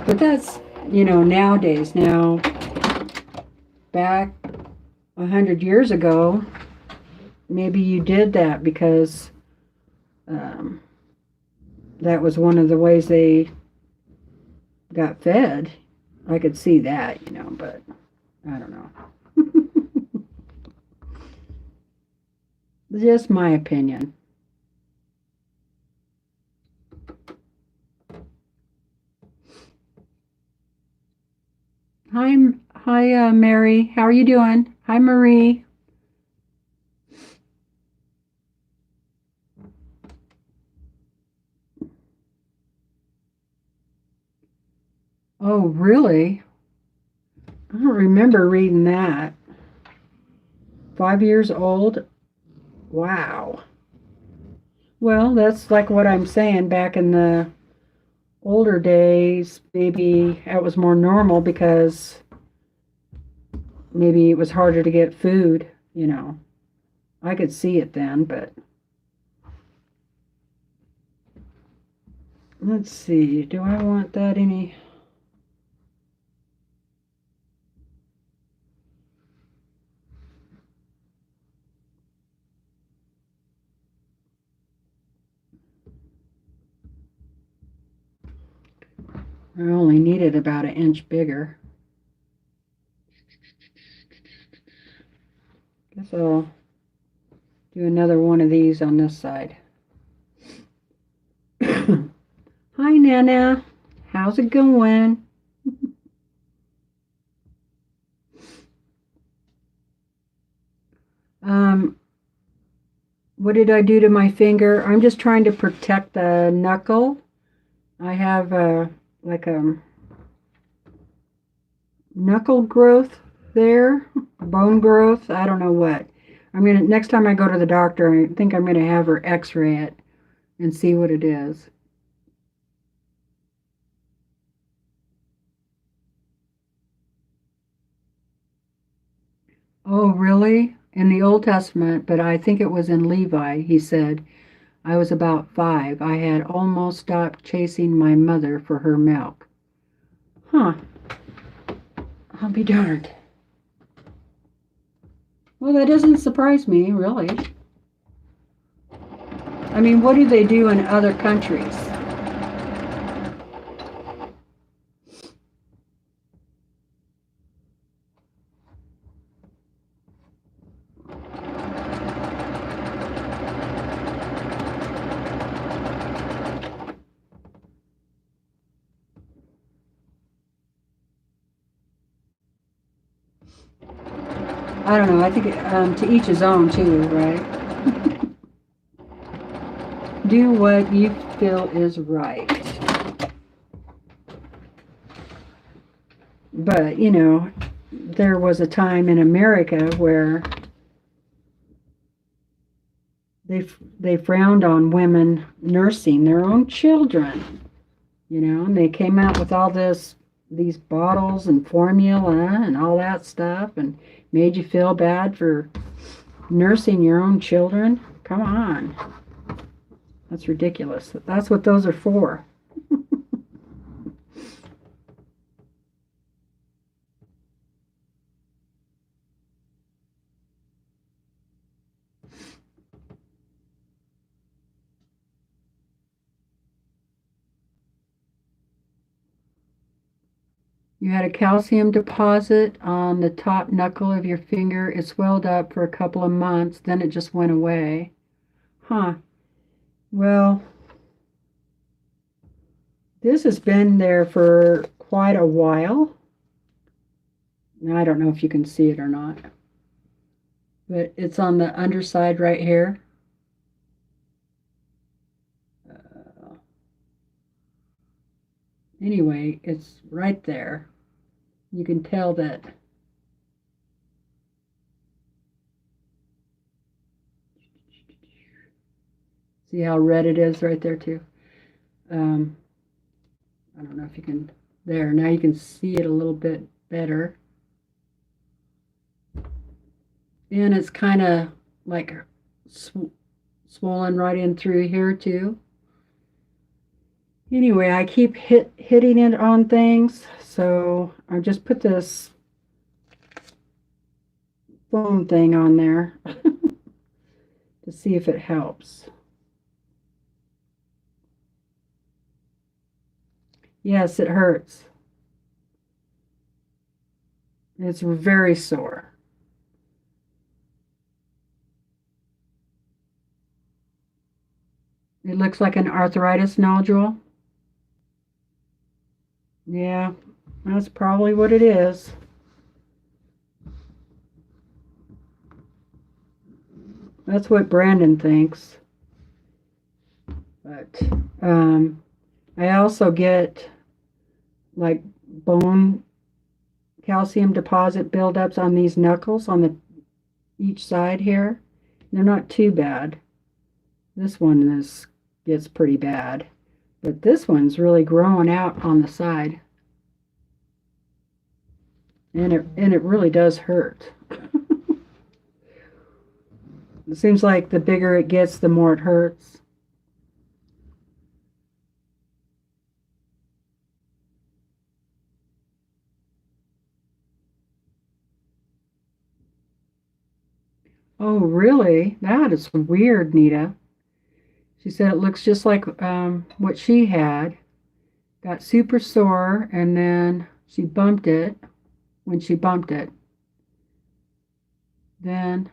But that's, you know, nowadays. Now, back 100 years ago, maybe you did that because that was one of the ways they got fed. I could see that, you know, but I don't know. Just my opinion. Hi, Mary. How are you doing? Hi, Marie. Oh, really? I don't remember reading that. 5 years old? Wow. Well, that's like what I'm saying. Back in the older days, maybe that was more normal because maybe it was harder to get food, you know. I could see it then, but let's see. Do I want that any? I only needed about an inch bigger. Guess I'll do another one of these on this side. Hi, Nana. How's it going? What did I do to my finger? I'm just trying to protect the knuckle. I have like a knuckle growth there, bone growth. I don't know what. I'm gonna next time I go to the doctor, I think I'm gonna have her X-ray it and see what it is. Oh, really? In the Old Testament, but I think it was in Levi, he said, I was about 5. I had almost stopped chasing my mother for her milk. Huh. I'll be darned. Well, that doesn't surprise me, really. I mean, what do they do in other countries? I don't know. I think to each his own, too, right? Do what you feel is right. But, you know, there was a time in America where they frowned on women nursing their own children, you know, and they came out with all these bottles and formula and all that stuff, and made you feel bad for nursing your own children? Come on. That's ridiculous. That's what those are for. You had a calcium deposit on the top knuckle of your finger. It swelled up for a couple of months, then it just went away. Huh. Well, this has been there for quite a while. I don't know if you can see it or not, but it's on the underside right here. Anyway, it's right there. You can tell that. See how red it is right there too? I don't know if you can, there, now you can see it a little bit better. And it's kind of like swollen right in through here too. Anyway, I keep hitting it on things, so I just put this foam thing on there to see if it helps. Yes, it hurts. It's very sore. It looks like an arthritis nodule. Yeah, that's probably what it is. That's what Brandon thinks. But I also get like bone calcium deposit buildups on these knuckles on each side here. They're not too bad. This one gets pretty bad, but this one's really growing out on the side, and it really does hurt. It seems like the bigger it gets, the more it hurts. Oh, really? That is weird, Nita. She said it looks just like what she had. Got super sore, and then she bumped it when she bumped it. Then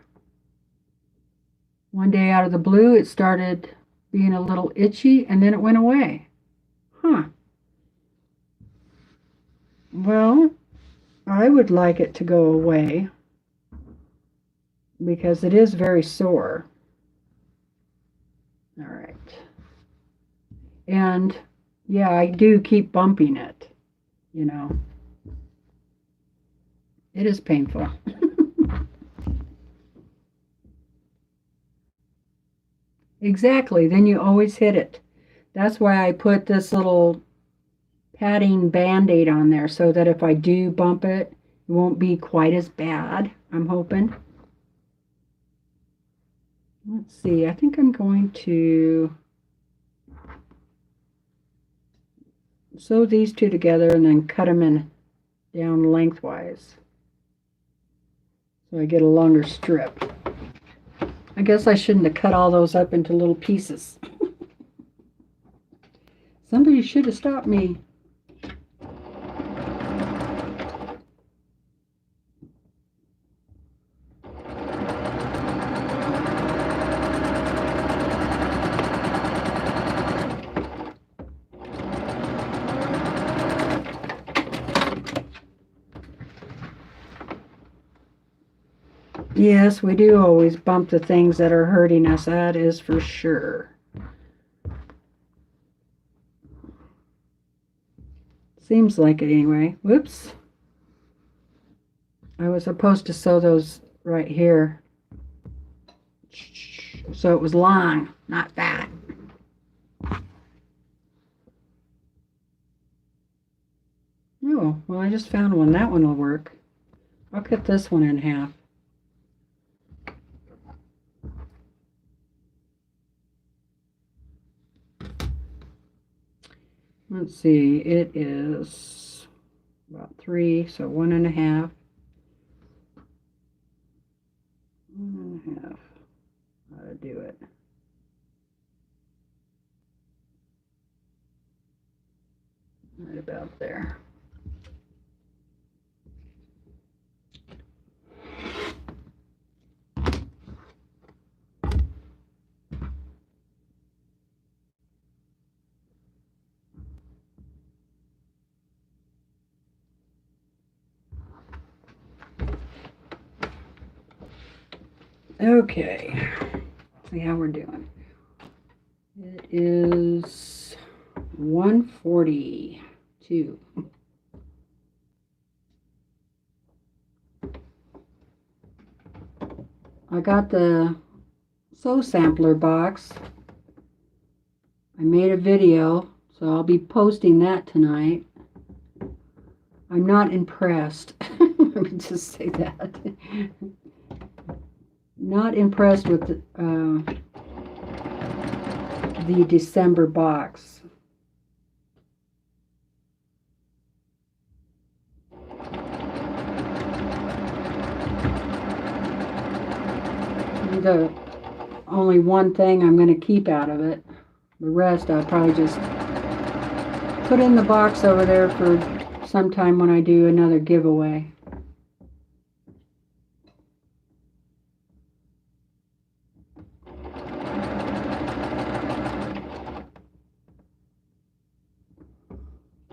one day out of the blue, it started being a little itchy, and then it went away. Huh. Well, I would like it to go away because it is very sore. All right. And yeah, I do keep bumping it, you know. It is painful. Exactly. Then you always hit it. That's why I put this little padding band-aid on there so that if I do bump it, it won't be quite as bad, I'm hoping. Let's see. I think I'm going to sew these two together and then cut them in down lengthwise so I get a longer strip. I guess I shouldn't have cut all those up into little pieces. Somebody should have stopped me. Yes, we do always bump the things that are hurting us, that is for sure. Seems like it anyway. Whoops. I was supposed to sew those right here. So it was long, not fat. Oh, well, I just found one. That one will work. I'll cut this one in half. Let's see, it is about 3, so 1.5. 1.5. How to do it. Right about there. Okay, see how we're doing. It is 142. I got the sew sampler box. I made a video, so I'll be posting that tonight. I'm not impressed. Let me just say that. Not impressed with the December box. The only one thing I'm going to keep out of it. The rest I'll probably just put in the box over there for sometime when I do another giveaway.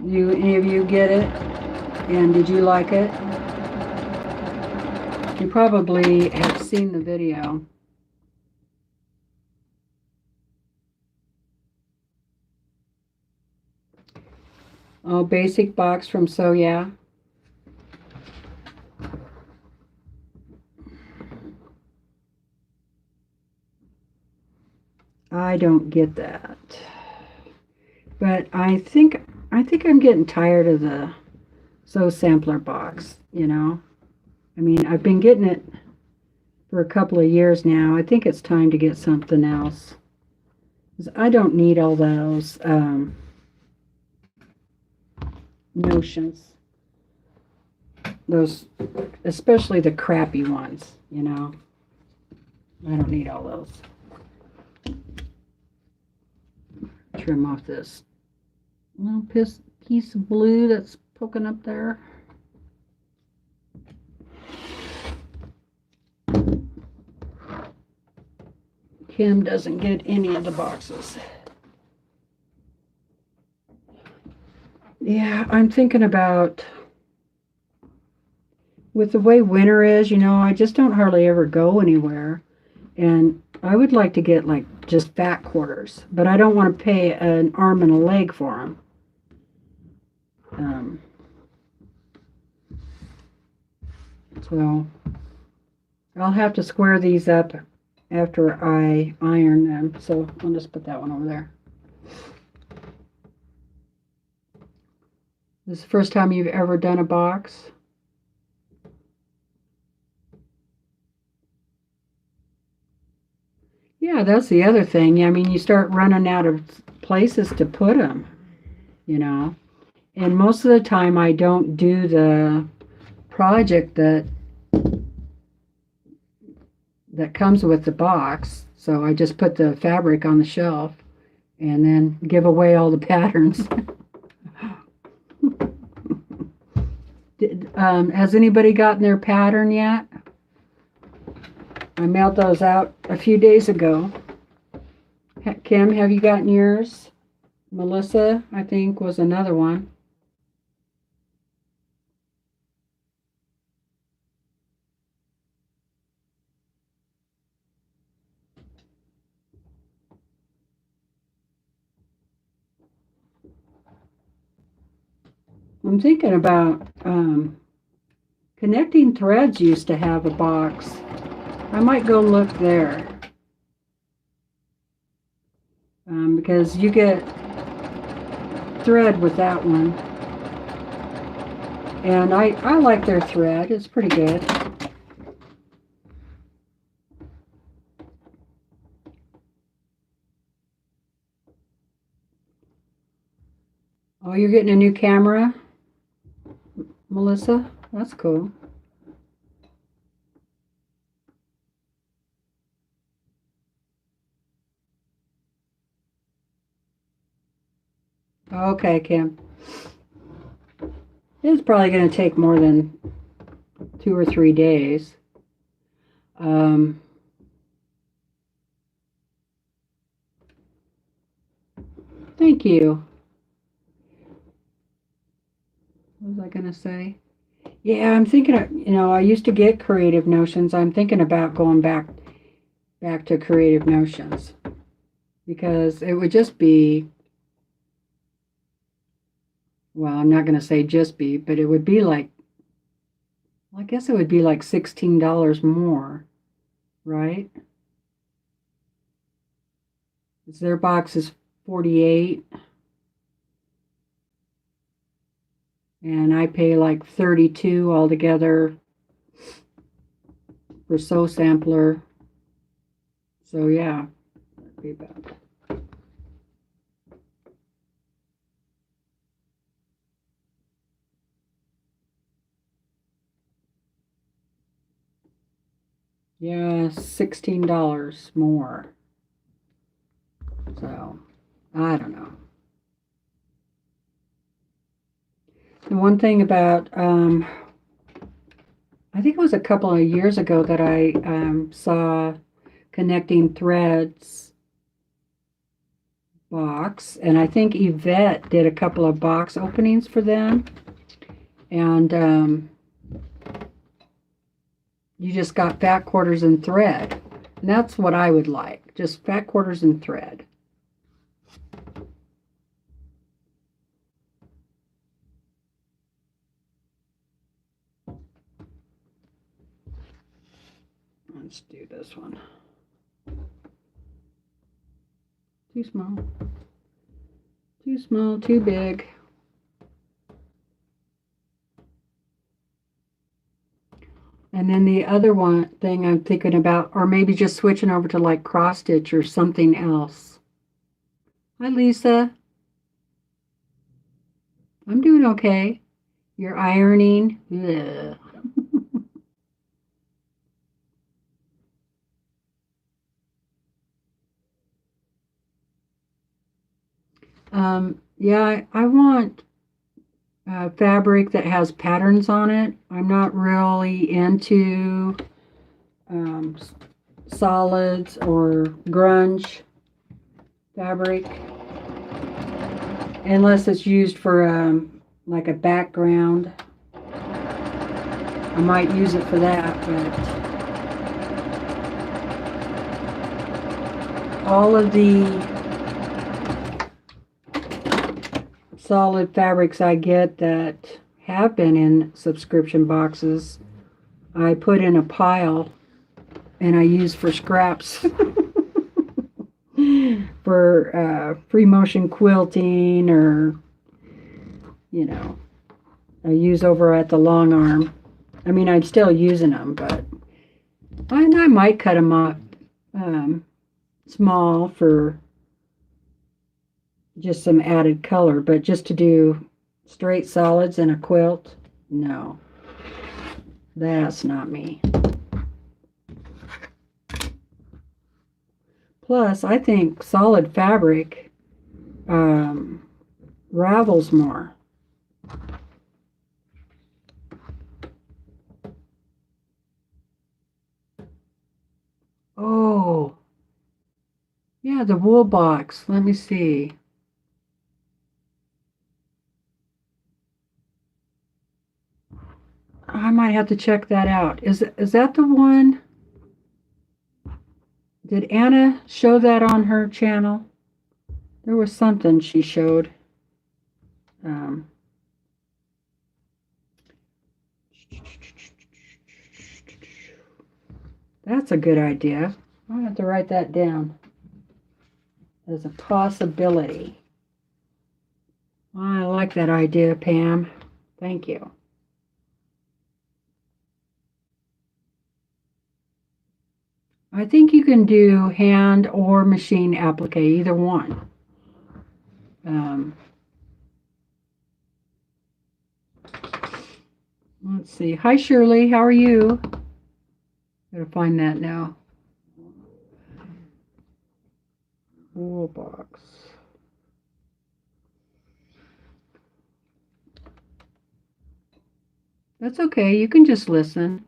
Any of you get it? And did you like it? You probably have seen the video. Oh, basic box from So Yeah. I don't get that. But I think I'm getting tired of the sew sampler box, you know. I mean, I've been getting it for a couple of years now. I think it's time to get something else. 'Cause I don't need all those notions. Those, especially the crappy ones, you know. I don't need all those. Trim off this little piece of blue that's poking up there. Kim doesn't get any of the boxes. Yeah, I'm thinking about, with the way winter is, you know, I just don't hardly ever go anywhere. And I would like to get like just fat quarters, but I don't want to pay an arm and a leg for them. So I'll have to square these up after I iron them. So I'll just put that one over there. This is the first time you've ever done a box? Yeah, that's the other thing. I mean, you start running out of places to put them, you know. And most of the time I don't do the project that comes with the box. So I just put the fabric on the shelf and then give away all the patterns. Has anybody gotten their pattern yet? I mailed those out a few days ago. Kim, have you gotten yours? Melissa, I think, was another one. I'm thinking about Connecting Threads used to have a box. I might go look there. Because you get thread with that one. And I like their thread. It's pretty good. Oh, you're getting a new camera, Melissa? That's cool. Okay, Kim. It's probably going to take more than 2 or 3 days. Thank you. What was I going to say? Yeah, I'm thinking of, I used to get Creative Notions. I'm thinking about going back to Creative Notions because it would just be, well, I'm not going to say just be, but it would be like, well, I guess it would be like $16 more, right? Their box is 48 and I pay like 32 altogether for Sew Sampler. So yeah, that'd be about. Yeah, $16 more. So, I don't know. The one thing about, I think it was a couple of years ago that I saw Connecting Threads box, and I think Yvette did a couple of box openings for them, and you just got fat quarters and thread, and that's what I would like, just fat quarters and thread. Let's do this one. Too small. Too small, too big. And then the other one thing I'm thinking about, or maybe just switching over to like cross stitch or something else. Hi, Lisa. I'm doing okay. You're ironing? Ugh. Yeah, I want fabric that has patterns on it. I'm not really into solids or grunge fabric unless it's used for like a background. I might use it for that, but all of the solid fabrics I get that have been in subscription boxes, I put in a pile and I use for scraps for free motion quilting, or I use over at the Longarm. I mean, I'm still using them, but I might cut them up small for just some added color, but just to do straight solids in a quilt, no, that's not me. Plus, I think solid fabric ravels more. Oh, yeah, the wool box. Let me see. I might have to check that out. Is that the one? Did Anna show that on her channel? There was something she showed. That's a good idea. I'll have to write that down as a possibility. I like that idea, Pam. Thank you. I think you can do hand or machine applique, either one. Um, let's see. Hi, Shirley. How are you? Gotta find that now. Wool box. That's okay. You can just listen.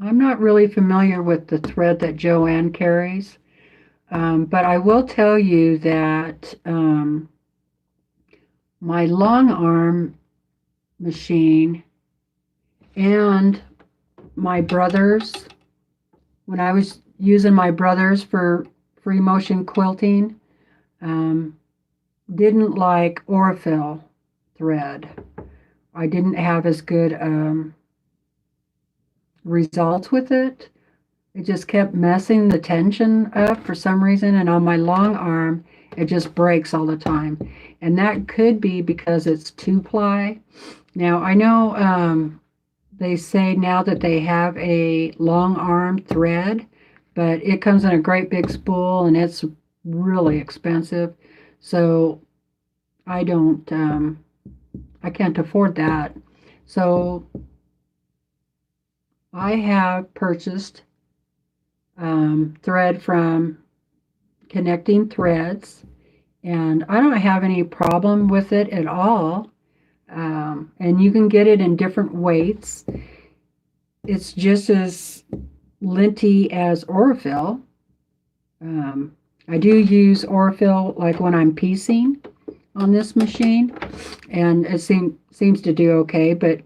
I'm not really familiar with the thread that Joanne carries, but I will tell you that my long arm machine and my brother's, when I was using my brother's for free motion quilting, um, didn't like Orifil thread. I didn't have as good results with it. It just kept messing the tension up for some reason, and on my long arm, it just breaks all the time. And that could be because it's 2-ply. Now, I know they say now that they have a long arm thread, but it comes in a great big spool and it's really expensive. So I don't, I can't afford that. So I have purchased thread from Connecting Threads, and I don't have any problem with it at all. And you can get it in different weights. It's just as linty as Orifil. I do use Orifil like when I'm piecing on this machine, and it seems to do okay, but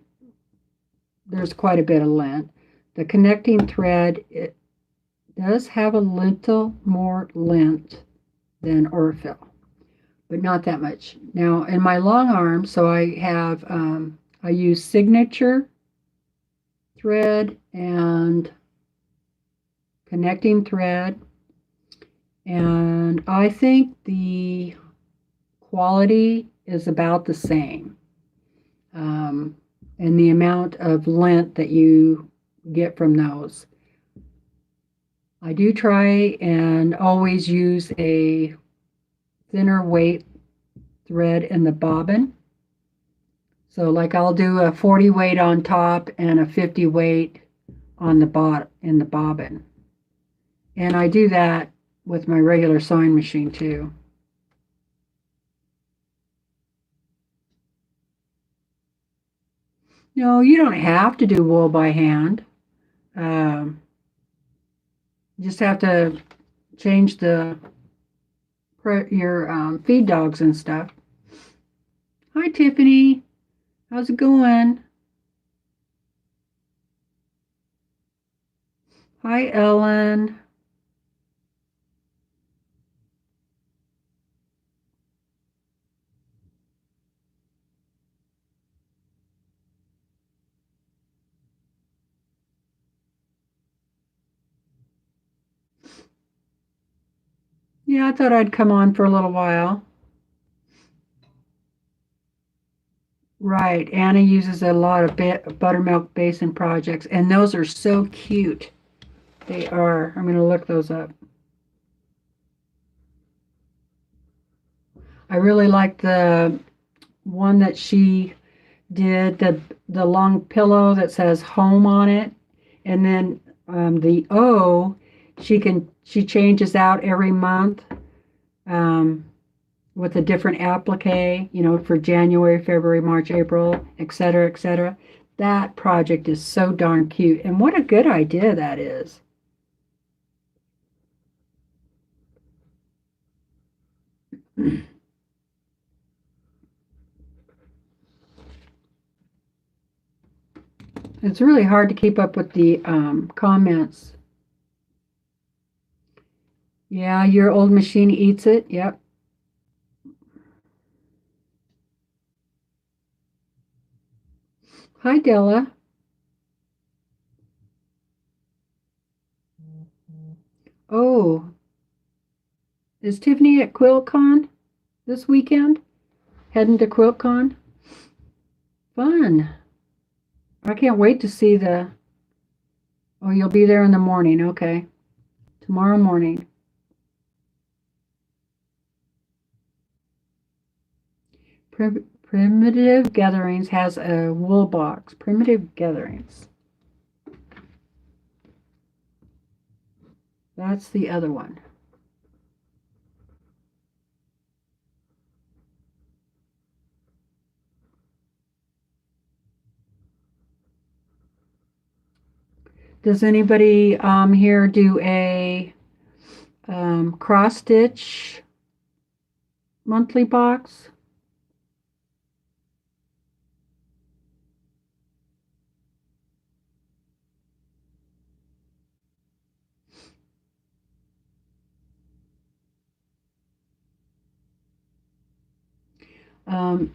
there's quite a bit of lint. The Connecting Thread, it does have a little more lint than Orifil, but not that much. Now, in my long arm, so I have, I use Signature thread and Connecting Thread, and I think the quality is about the same. And the amount of lint that you get from those. I do try and always use a thinner weight thread in the bobbin. So like I'll do a 40 weight on top and a 50 weight on the in the bobbin. And I do that with my regular sewing machine too. No, you don't have to do wool by hand. Um, you just have to change your feed dogs and stuff. Hi, Tiffany. How's it going? Hi, Ellen. Yeah, I thought I'd come on for a little while. Right. Anna uses a lot of buttermilk basin projects, and those are so cute. They are. I'm going to look those up. I really like the one that she did, the long pillow that says home on it, and then the O, she changes out every month um, with a different applique, for January, February, March, April, etc., etc. That project is so darn cute, and what a good idea that is. It's really hard to keep up with the comments. Yeah, your old machine eats it. Yep. Hi, Della. Oh, is Tiffany at QuiltCon this weekend? Heading to QuiltCon? Fun. I can't wait to see the. Oh, you'll be there in the morning. Okay. Tomorrow morning. Primitive Gatherings has a wool box. Primitive Gatherings. That's the other one. Does anybody here do a cross stitch monthly box?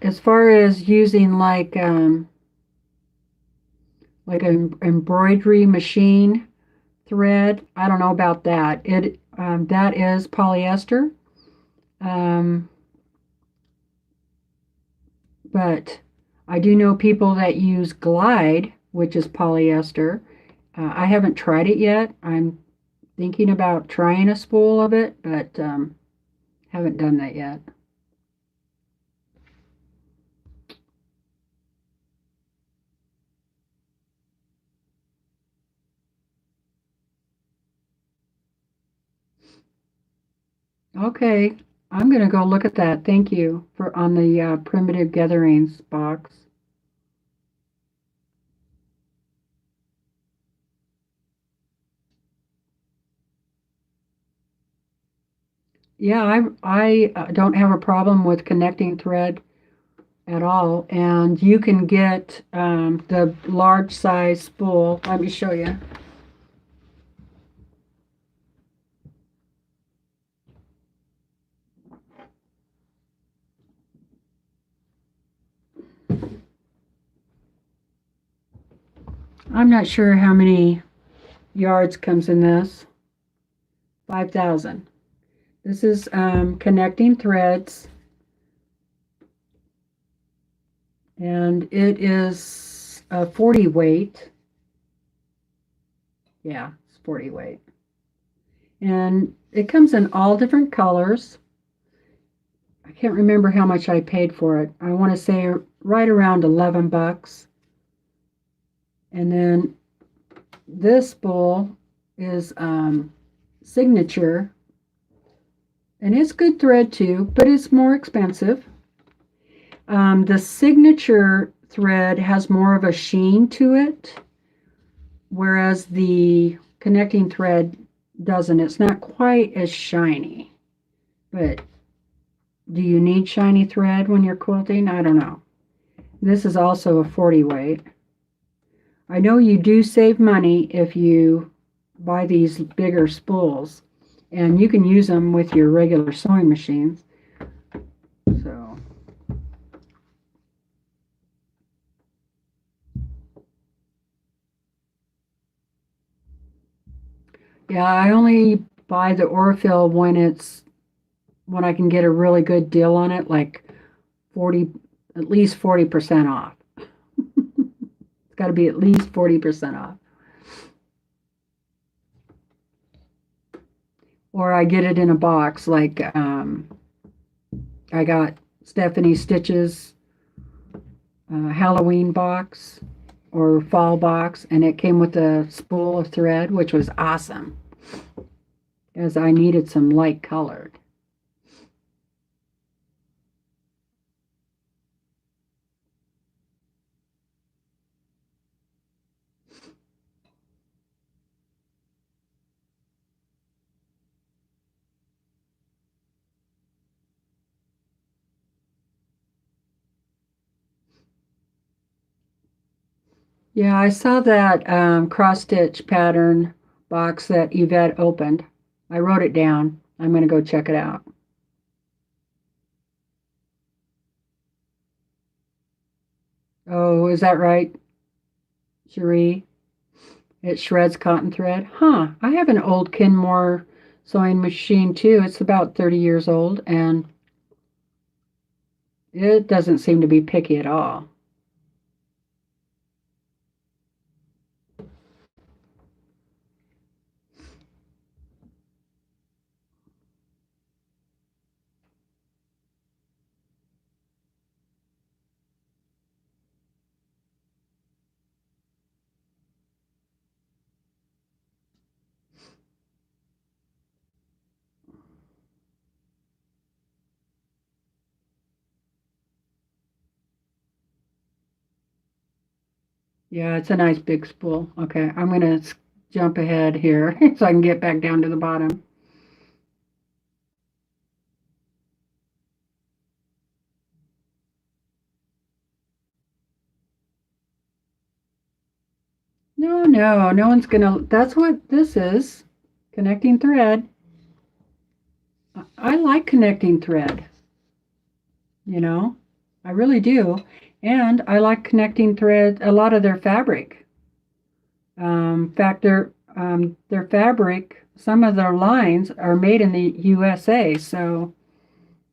As far as using like an embroidery machine thread, I don't know about that. That is polyester, um, but I do know people that use Glide, which is polyester. I haven't tried it yet. I'm thinking about trying a spool of it, but haven't done that yet. Okay, I'm going to go look at that. Thank you for on the Primitive Gatherings box. Yeah, I don't have a problem with connecting thread at all, and you can get the large size spool. Let me show you. I'm not sure how many yards comes in this. 5,000. This is connecting threads, and it is a 40 weight. Yeah, it's 40 weight. And it comes in all different colors. I can't remember how much I paid for it. I want to say right around 11 bucks. And then this spool is Signature, and it's good thread too, but it's more expensive. The Signature thread has more of a sheen to it, whereas the connecting thread doesn't. It's not quite as shiny. But do you need shiny thread when you're quilting? I don't know. This is also a 40 weight. I know you do save money if you buy these bigger spools, and you can use them with your regular sewing machines. So yeah, I only buy the Orfil when I can get a really good deal on it, like 40, at least 40% off. It's got to be at least 40% off. Or I get it in a box, like I got Stephanie Stitch's Halloween box or fall box, and it came with a spool of thread, which was awesome, as I needed some light colored. Yeah, I saw that cross stitch pattern box that Yvette opened. I wrote it down. I'm going to go check it out. Oh, is that right, Cherie? It shreds cotton thread? Huh. I have an old Kenmore sewing machine too. It's about 30 years old, and it doesn't seem to be picky at all. Yeah, it's a nice big spool. Okay, I'm going to jump ahead here so I can get back down to the bottom. No, no, no one's going to. That's what this is. Connecting thread. I like connecting thread, you know, I really do. And I like connecting thread, a lot of their fabric. In fact, their fabric, some of their lines are made in the USA, so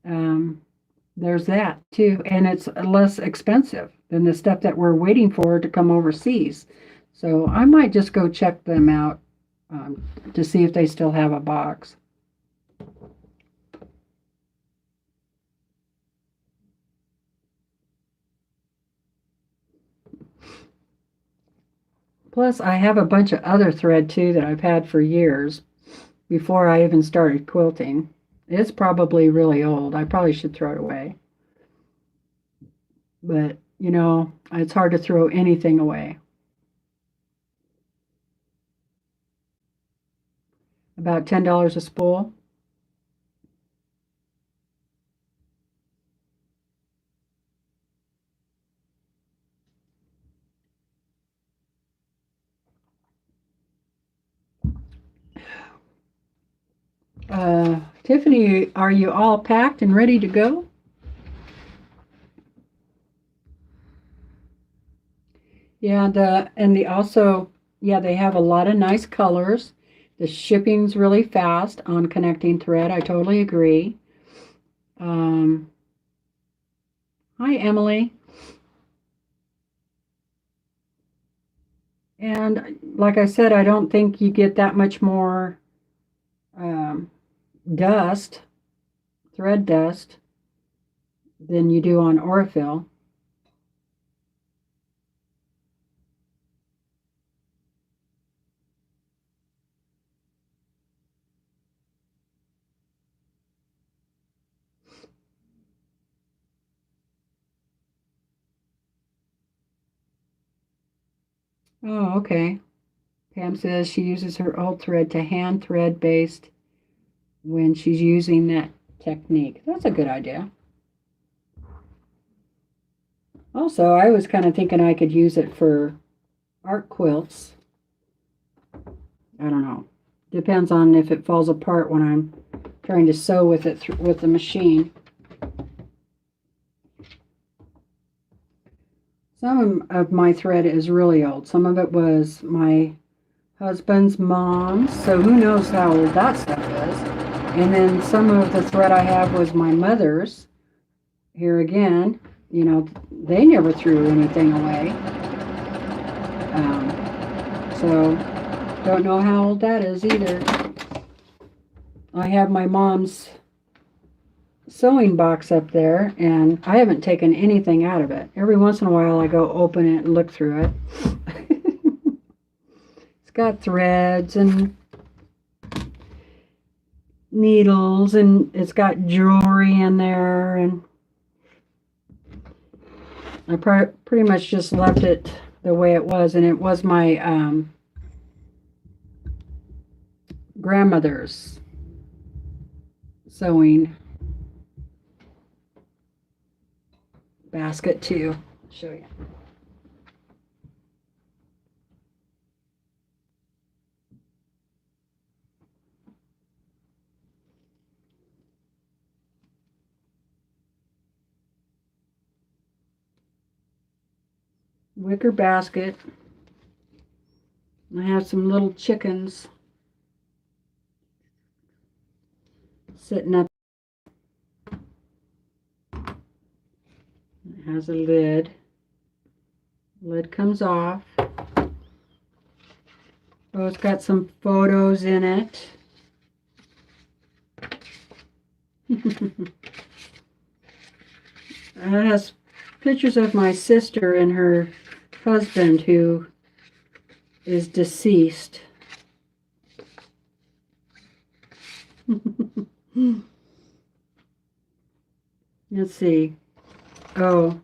um, there's that too. And it's less expensive than the stuff that we're waiting for to come overseas. So I might just go check them out to see if they still have a box. Plus, I have a bunch of other thread too that I've had for years before I even started quilting. It's probably really old. I probably should throw it away. But, you know, it's hard to throw anything away. About $10 a spool. Tiffany, are you all packed and ready to go? Yeah, yeah, they have a lot of nice colors. The shipping's really fast on connecting thread. I totally agree. Um, Hi, Emily. And like I said, I don't think you get that much more um, dust, thread dust, than you do on Orifil. Oh, okay. Pam says she uses her old thread to hand thread based when she's using that technique. That's a good idea. Also, I was kind of thinking I could use it for art quilts. I don't know. Depends on if it falls apart when I'm trying to sew with it with the machine. Some of my thread is really old. Some of it was my husband's mom's, so who knows how old that stuff is. And then some of the thread I have was my mother's. Here again, you know, they never threw anything away. So don't know how old that is either. I have my mom's sewing box up there, and I haven't taken anything out of it. Every once in a while I go open it and look through it. It's got threads and needles, and it's got jewelry in there, and I pretty much just left it the way it was, and it was my grandmother's sewing basket too. I'll show you. Wicker basket. I have some little chickens. sitting up. It has a lid. Lid comes off. Oh, it's got some photos in it. It has pictures of my sister and her husband who is deceased. Let's see. Oh,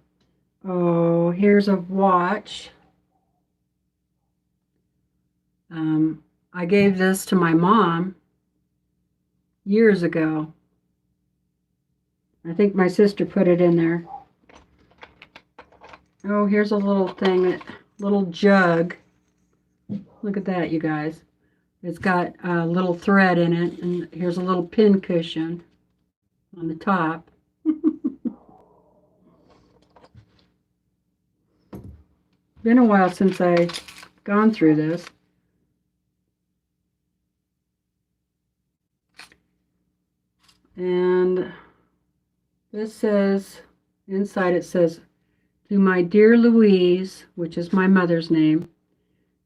here's a watch. I gave this to my mom years ago. I think my sister put it in there. Oh, here's a little thing, little jug. Look at that, you guys. It's got a little thread in it, and here's a little pin cushion on the top. Been a while since I've gone through this. And this says, inside it says, to my dear Louise, which is my mother's name,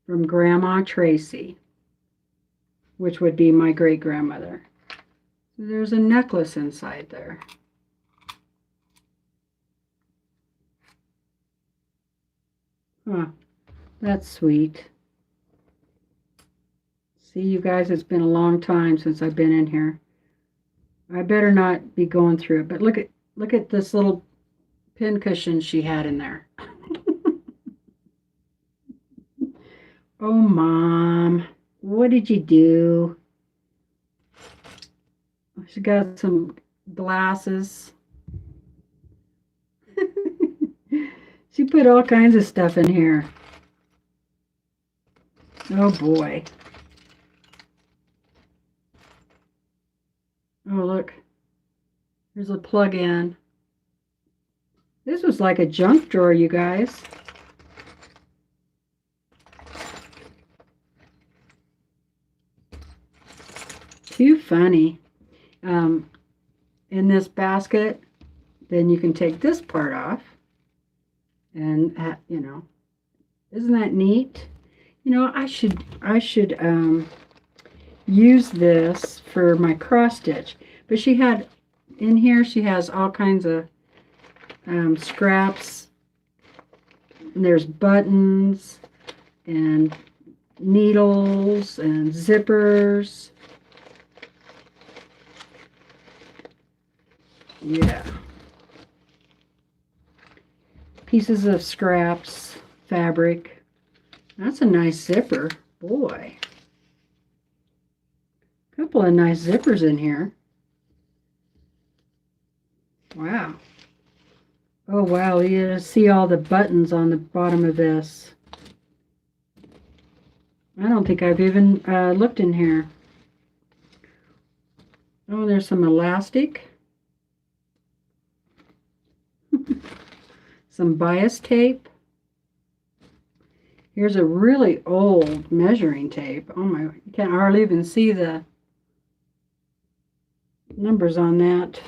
from Grandma Tracy, which would be my great-grandmother. So there's a necklace inside there. Huh, that's sweet. See, you guys, it's been a long time since I've been in here. I better not be going through it, but look at this little pin cushion she had in there. Oh, Mom, what did you do? She got some glasses. She put all kinds of stuff in here. Oh, boy. Oh, look. There's a plug-in. This was like a junk drawer, you guys. Too funny. In this basket, then you can take this part off. And, you know, isn't that neat? You know, I should use this for my cross stitch. But she had, in here, she has all kinds of scraps. And there's buttons and needles and zippers. Yeah. Pieces of scraps, fabric. That's a nice zipper. Boy. A couple of nice zippers in here. Wow. Oh, wow. You see all the buttons on the bottom of this. I don't think I've even looked in here. Oh, there's some elastic. Some bias tape. Here's a really old measuring tape. Oh my, you can't hardly even see the numbers on that.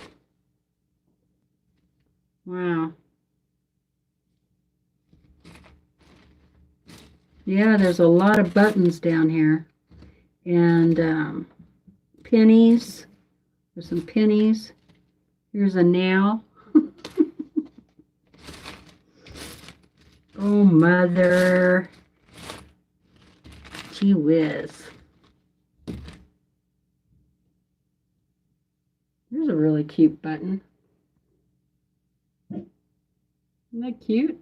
Wow. Yeah, there's a lot of buttons down here. And pennies. There's some pennies. Here's a nail. Oh, mother. Gee whiz. There's a really cute button. Isn't that cute?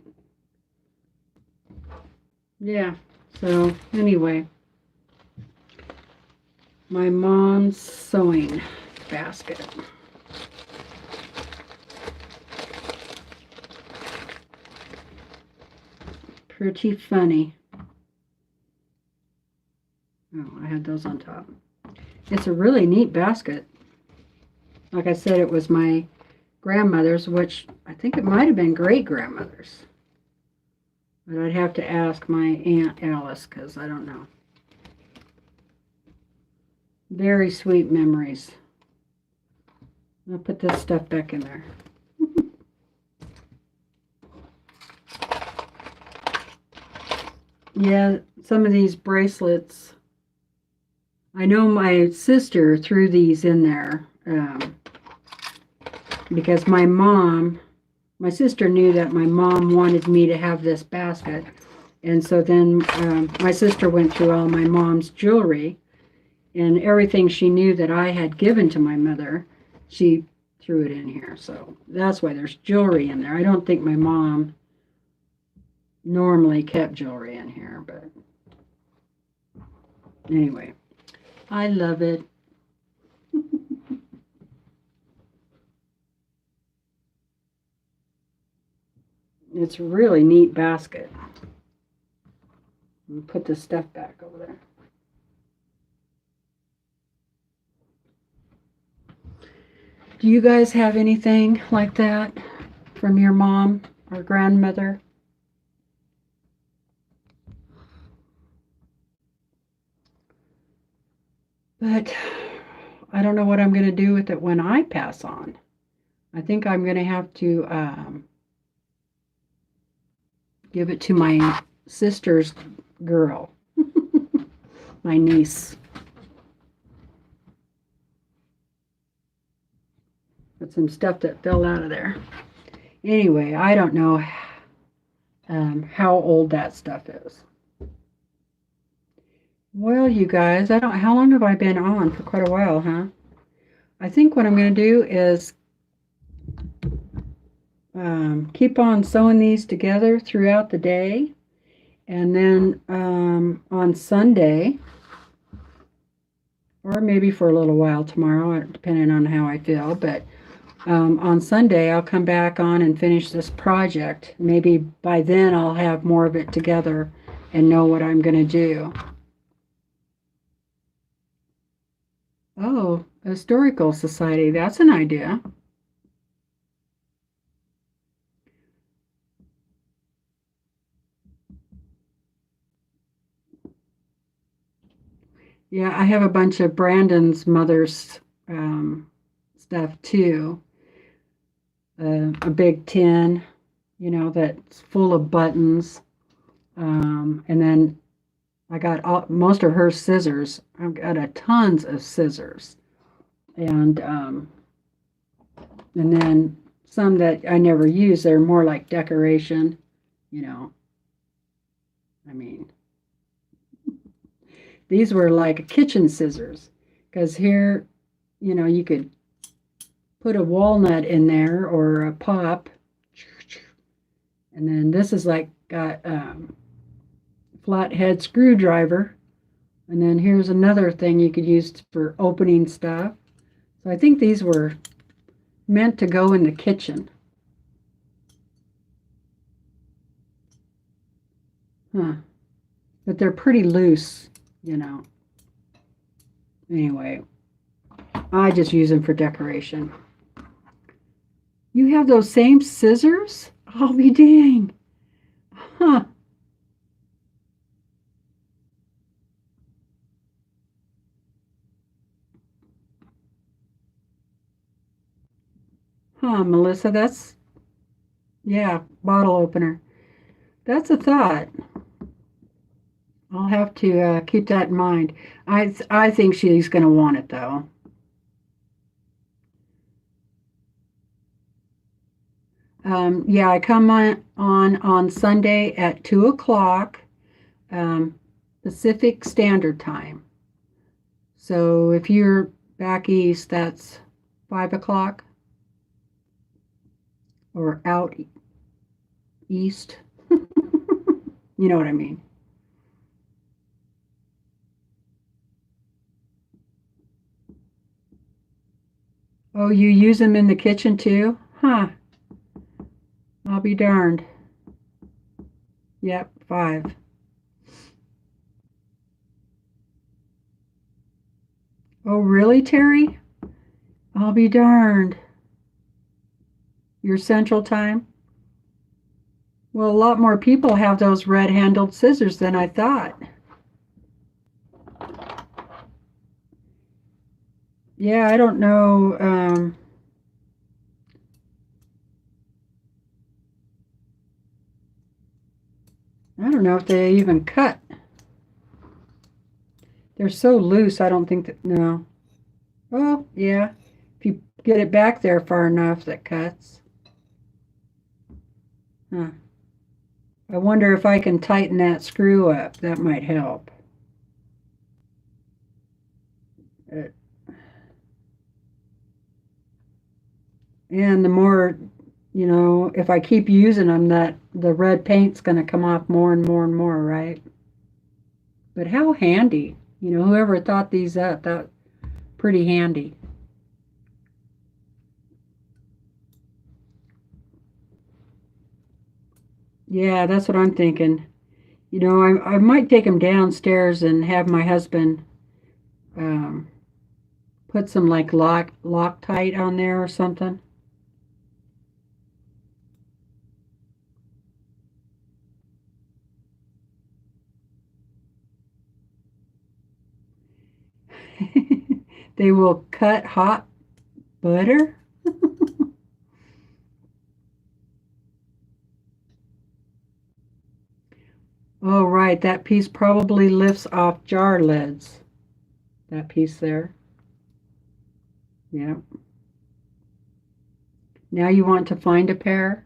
Yeah, so anyway, my mom's sewing basket. Pretty funny. Oh, I had those on top. It's a really neat basket. Like I said, it was my grandmother's, which I think it might have been great-grandmother's. But I'd have to ask my Aunt Alice, because I don't know. Very sweet memories. I'll put this stuff back in there. Yeah, some of these bracelets, I know my sister threw these in there because my sister knew that my mom wanted me to have this basket. And so then my sister went through all my mom's jewelry and everything she knew that I had given to my mother, she threw it in here. So that's why there's jewelry in there. I don't think my mom normally kept jewelry in here, but anyway, I love it. It's a really neat basket. Put the stuff back over there. Do you guys have anything like that from your mom or grandmother? But I don't know what I'm going to do with it when I pass on. I think I'm going to have to give it to my sister's girl, my niece. Got some stuff that fell out of there. Anyway, I don't know how old that stuff is. Well, you guys, how long have I been on? For quite a while, huh? I think what I'm going to do is keep on sewing these together throughout the day. And then on Sunday, or maybe for a little while tomorrow, depending on how I feel, but on Sunday I'll come back on and finish this project. Maybe by then I'll have more of it together and know what I'm going to do. Oh, Historical Society, that's an idea. Yeah, I have a bunch of Brandon's mother's stuff too. A big tin, that's full of buttons. And then I got most of her scissors. I've got tons of scissors. And then some that I never use, they're more like decoration, I mean, these were like kitchen scissors, because here, you could put a walnut in there or a pop. And then this is like got flathead screwdriver. And then here's another thing you could use for opening stuff. So I think these were meant to go in the kitchen. Huh. But they're pretty loose, Anyway, I just use them for decoration. You have those same scissors? I'll be dang. Huh. Huh, Melissa, yeah, bottle opener. That's a thought. I'll have to keep that in mind. I think she's going to want it, though. Yeah, I come on Sunday at 2 o'clock Pacific Standard Time. So if you're back east, that's 5 o'clock. Or out east. You know what I mean. Oh, you use them in the kitchen too? Huh. I'll be darned. Yep, 5. Oh, really, Terry? I'll be darned. Your Central Time? Well, a lot more people have those red-handled scissors than I thought. Yeah, I don't know. I don't know if they even cut. They're so loose, I don't think that, no. Oh, yeah. If you get it back there far enough, that cuts. Huh. I wonder if I can tighten that screw up. That might help. Uh, and the more, if I keep using them, that the red paint's going to come off more and more and more, right? But how handy. Whoever thought these up, that pretty handy. Yeah, that's what I'm thinking. I might take them downstairs and have my husband um, put some like Loctite on there or something. They will cut hot butter. Oh, right. That piece probably lifts off jar lids. That piece there. Yeah. Now you want to find a pair?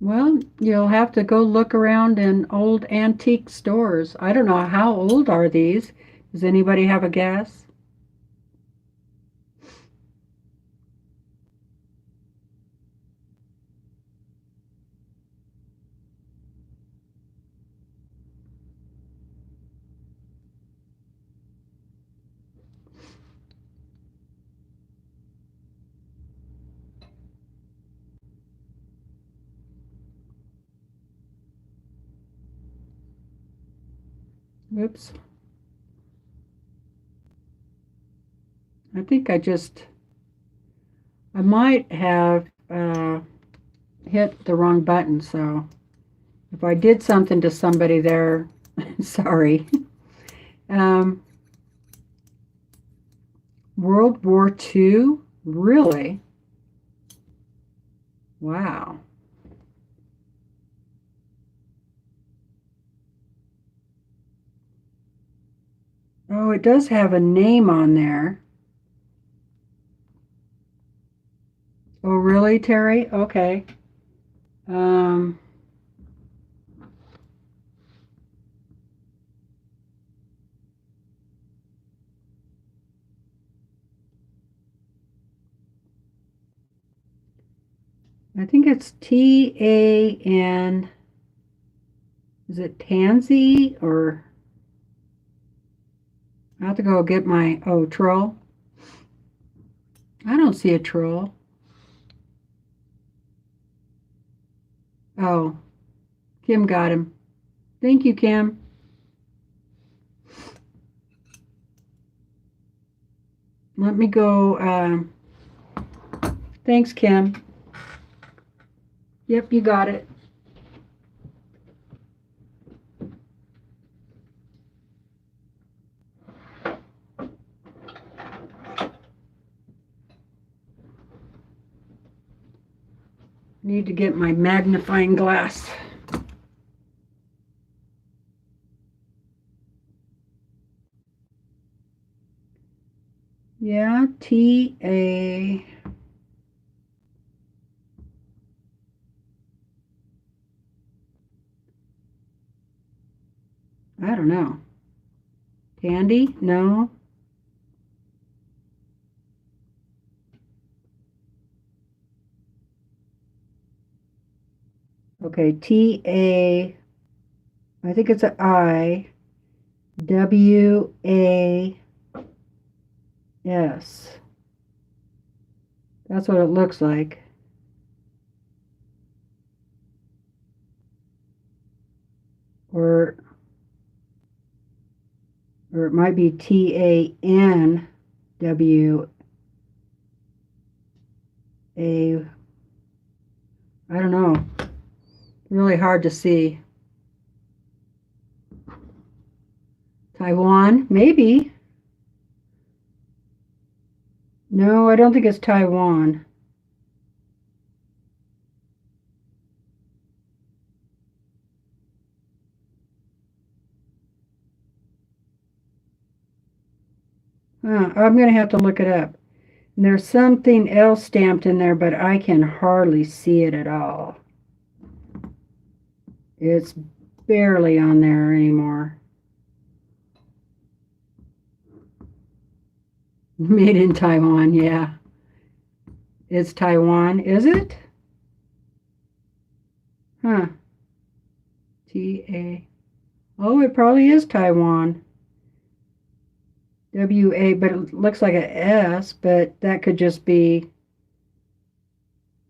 Well, you'll have to go look around in old antique stores. I don't know how old are these. Does anybody have a guess? Whoops. I think I might have hit the wrong button. So if I did something to somebody there, sorry. Um, World War II? Really? Wow. Oh, it does have a name on there. Oh, really, Terry? Okay. Um, I think it's TAN. Is it Tansy or I have to go get my troll? I don't see a troll. Oh, Kim got him. Thank you, Kim. Let me go. Thanks, Kim. Yep, you got it. Need to get my magnifying glass. Yeah, TA. I don't know. Tandy? No. Okay, TA. I think it's an I. WAS. That's what it looks like. Or it might be TANWA. I don't know. Really hard to see. Taiwan? Maybe. No, I don't think it's Taiwan. I'm going to have to look it up. And there's something else stamped in there, but I can hardly see it at all. It's barely on there anymore. Made in Taiwan, yeah. It's Taiwan, is it? Huh. T-A. Oh, it probably is Taiwan. W-A, but it looks like a S, but that could just be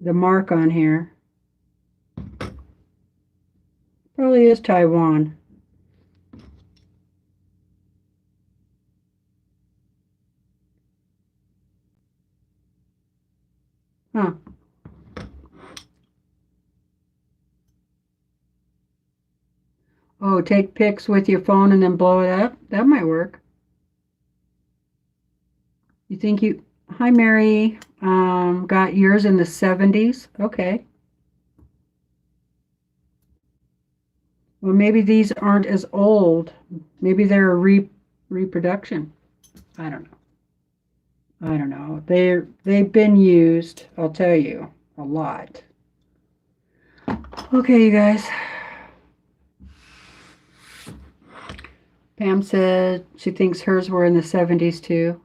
the mark on here. Probably is Taiwan. Huh. Oh, take pics with your phone and then blow it up? That might work. You think you... Hi, Mary. Got yours in the 70s? Okay. Well, maybe these aren't as old. Maybe they're a reproduction. I don't know. I don't know. They've been used, I'll tell you, a lot. Okay, you guys. Pam said she thinks hers were in the 70s too.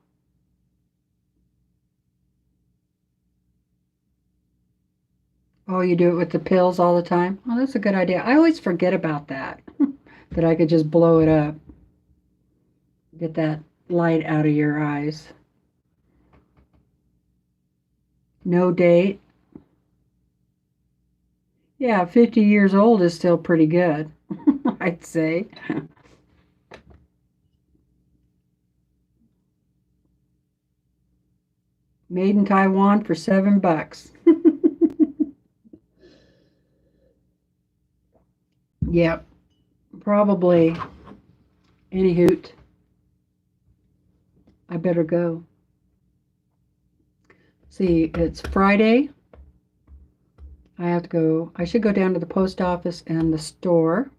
Oh, you do it with the pills all the time? Oh, that's a good idea. I always forget about that. That I could just blow it up. Get that light out of your eyes. No date. Yeah, 50 years old is still pretty good, I'd say. Made in Taiwan for $7. Yep, probably. Any hoot. I better go. See, it's Friday. I have to go. I should go down to the post office and the store.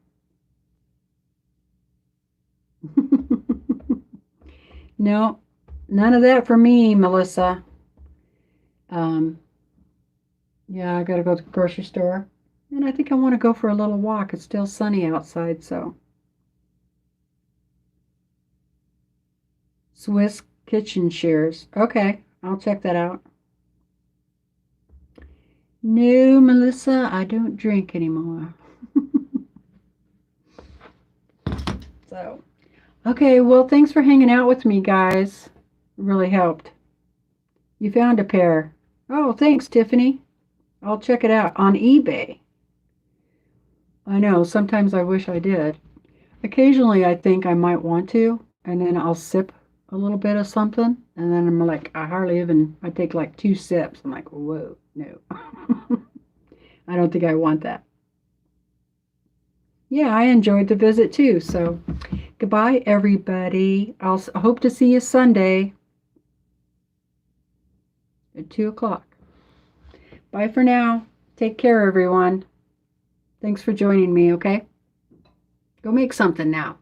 No, none of that for me, Melissa. Yeah, I gotta go to the grocery store. And I think I want to go for a little walk. It's still sunny outside, so. Swiss kitchen shears. Okay, I'll check that out. No, Melissa, I don't drink anymore. So, okay, well, thanks for hanging out with me, guys. It really helped. You found a pair. Oh, thanks, Tiffany. I'll check it out on eBay. I know, sometimes I wish I did. Occasionally, I think I might want to, and then I'll sip a little bit of something, and then I'm like, I take like 2 sips. I'm like, whoa, no. I don't think I want that. Yeah, I enjoyed the visit too. So goodbye, everybody. I'll hope to see you Sunday at 2 o'clock. Bye for now. Take care, everyone. Thanks for joining me, okay? Go make something now.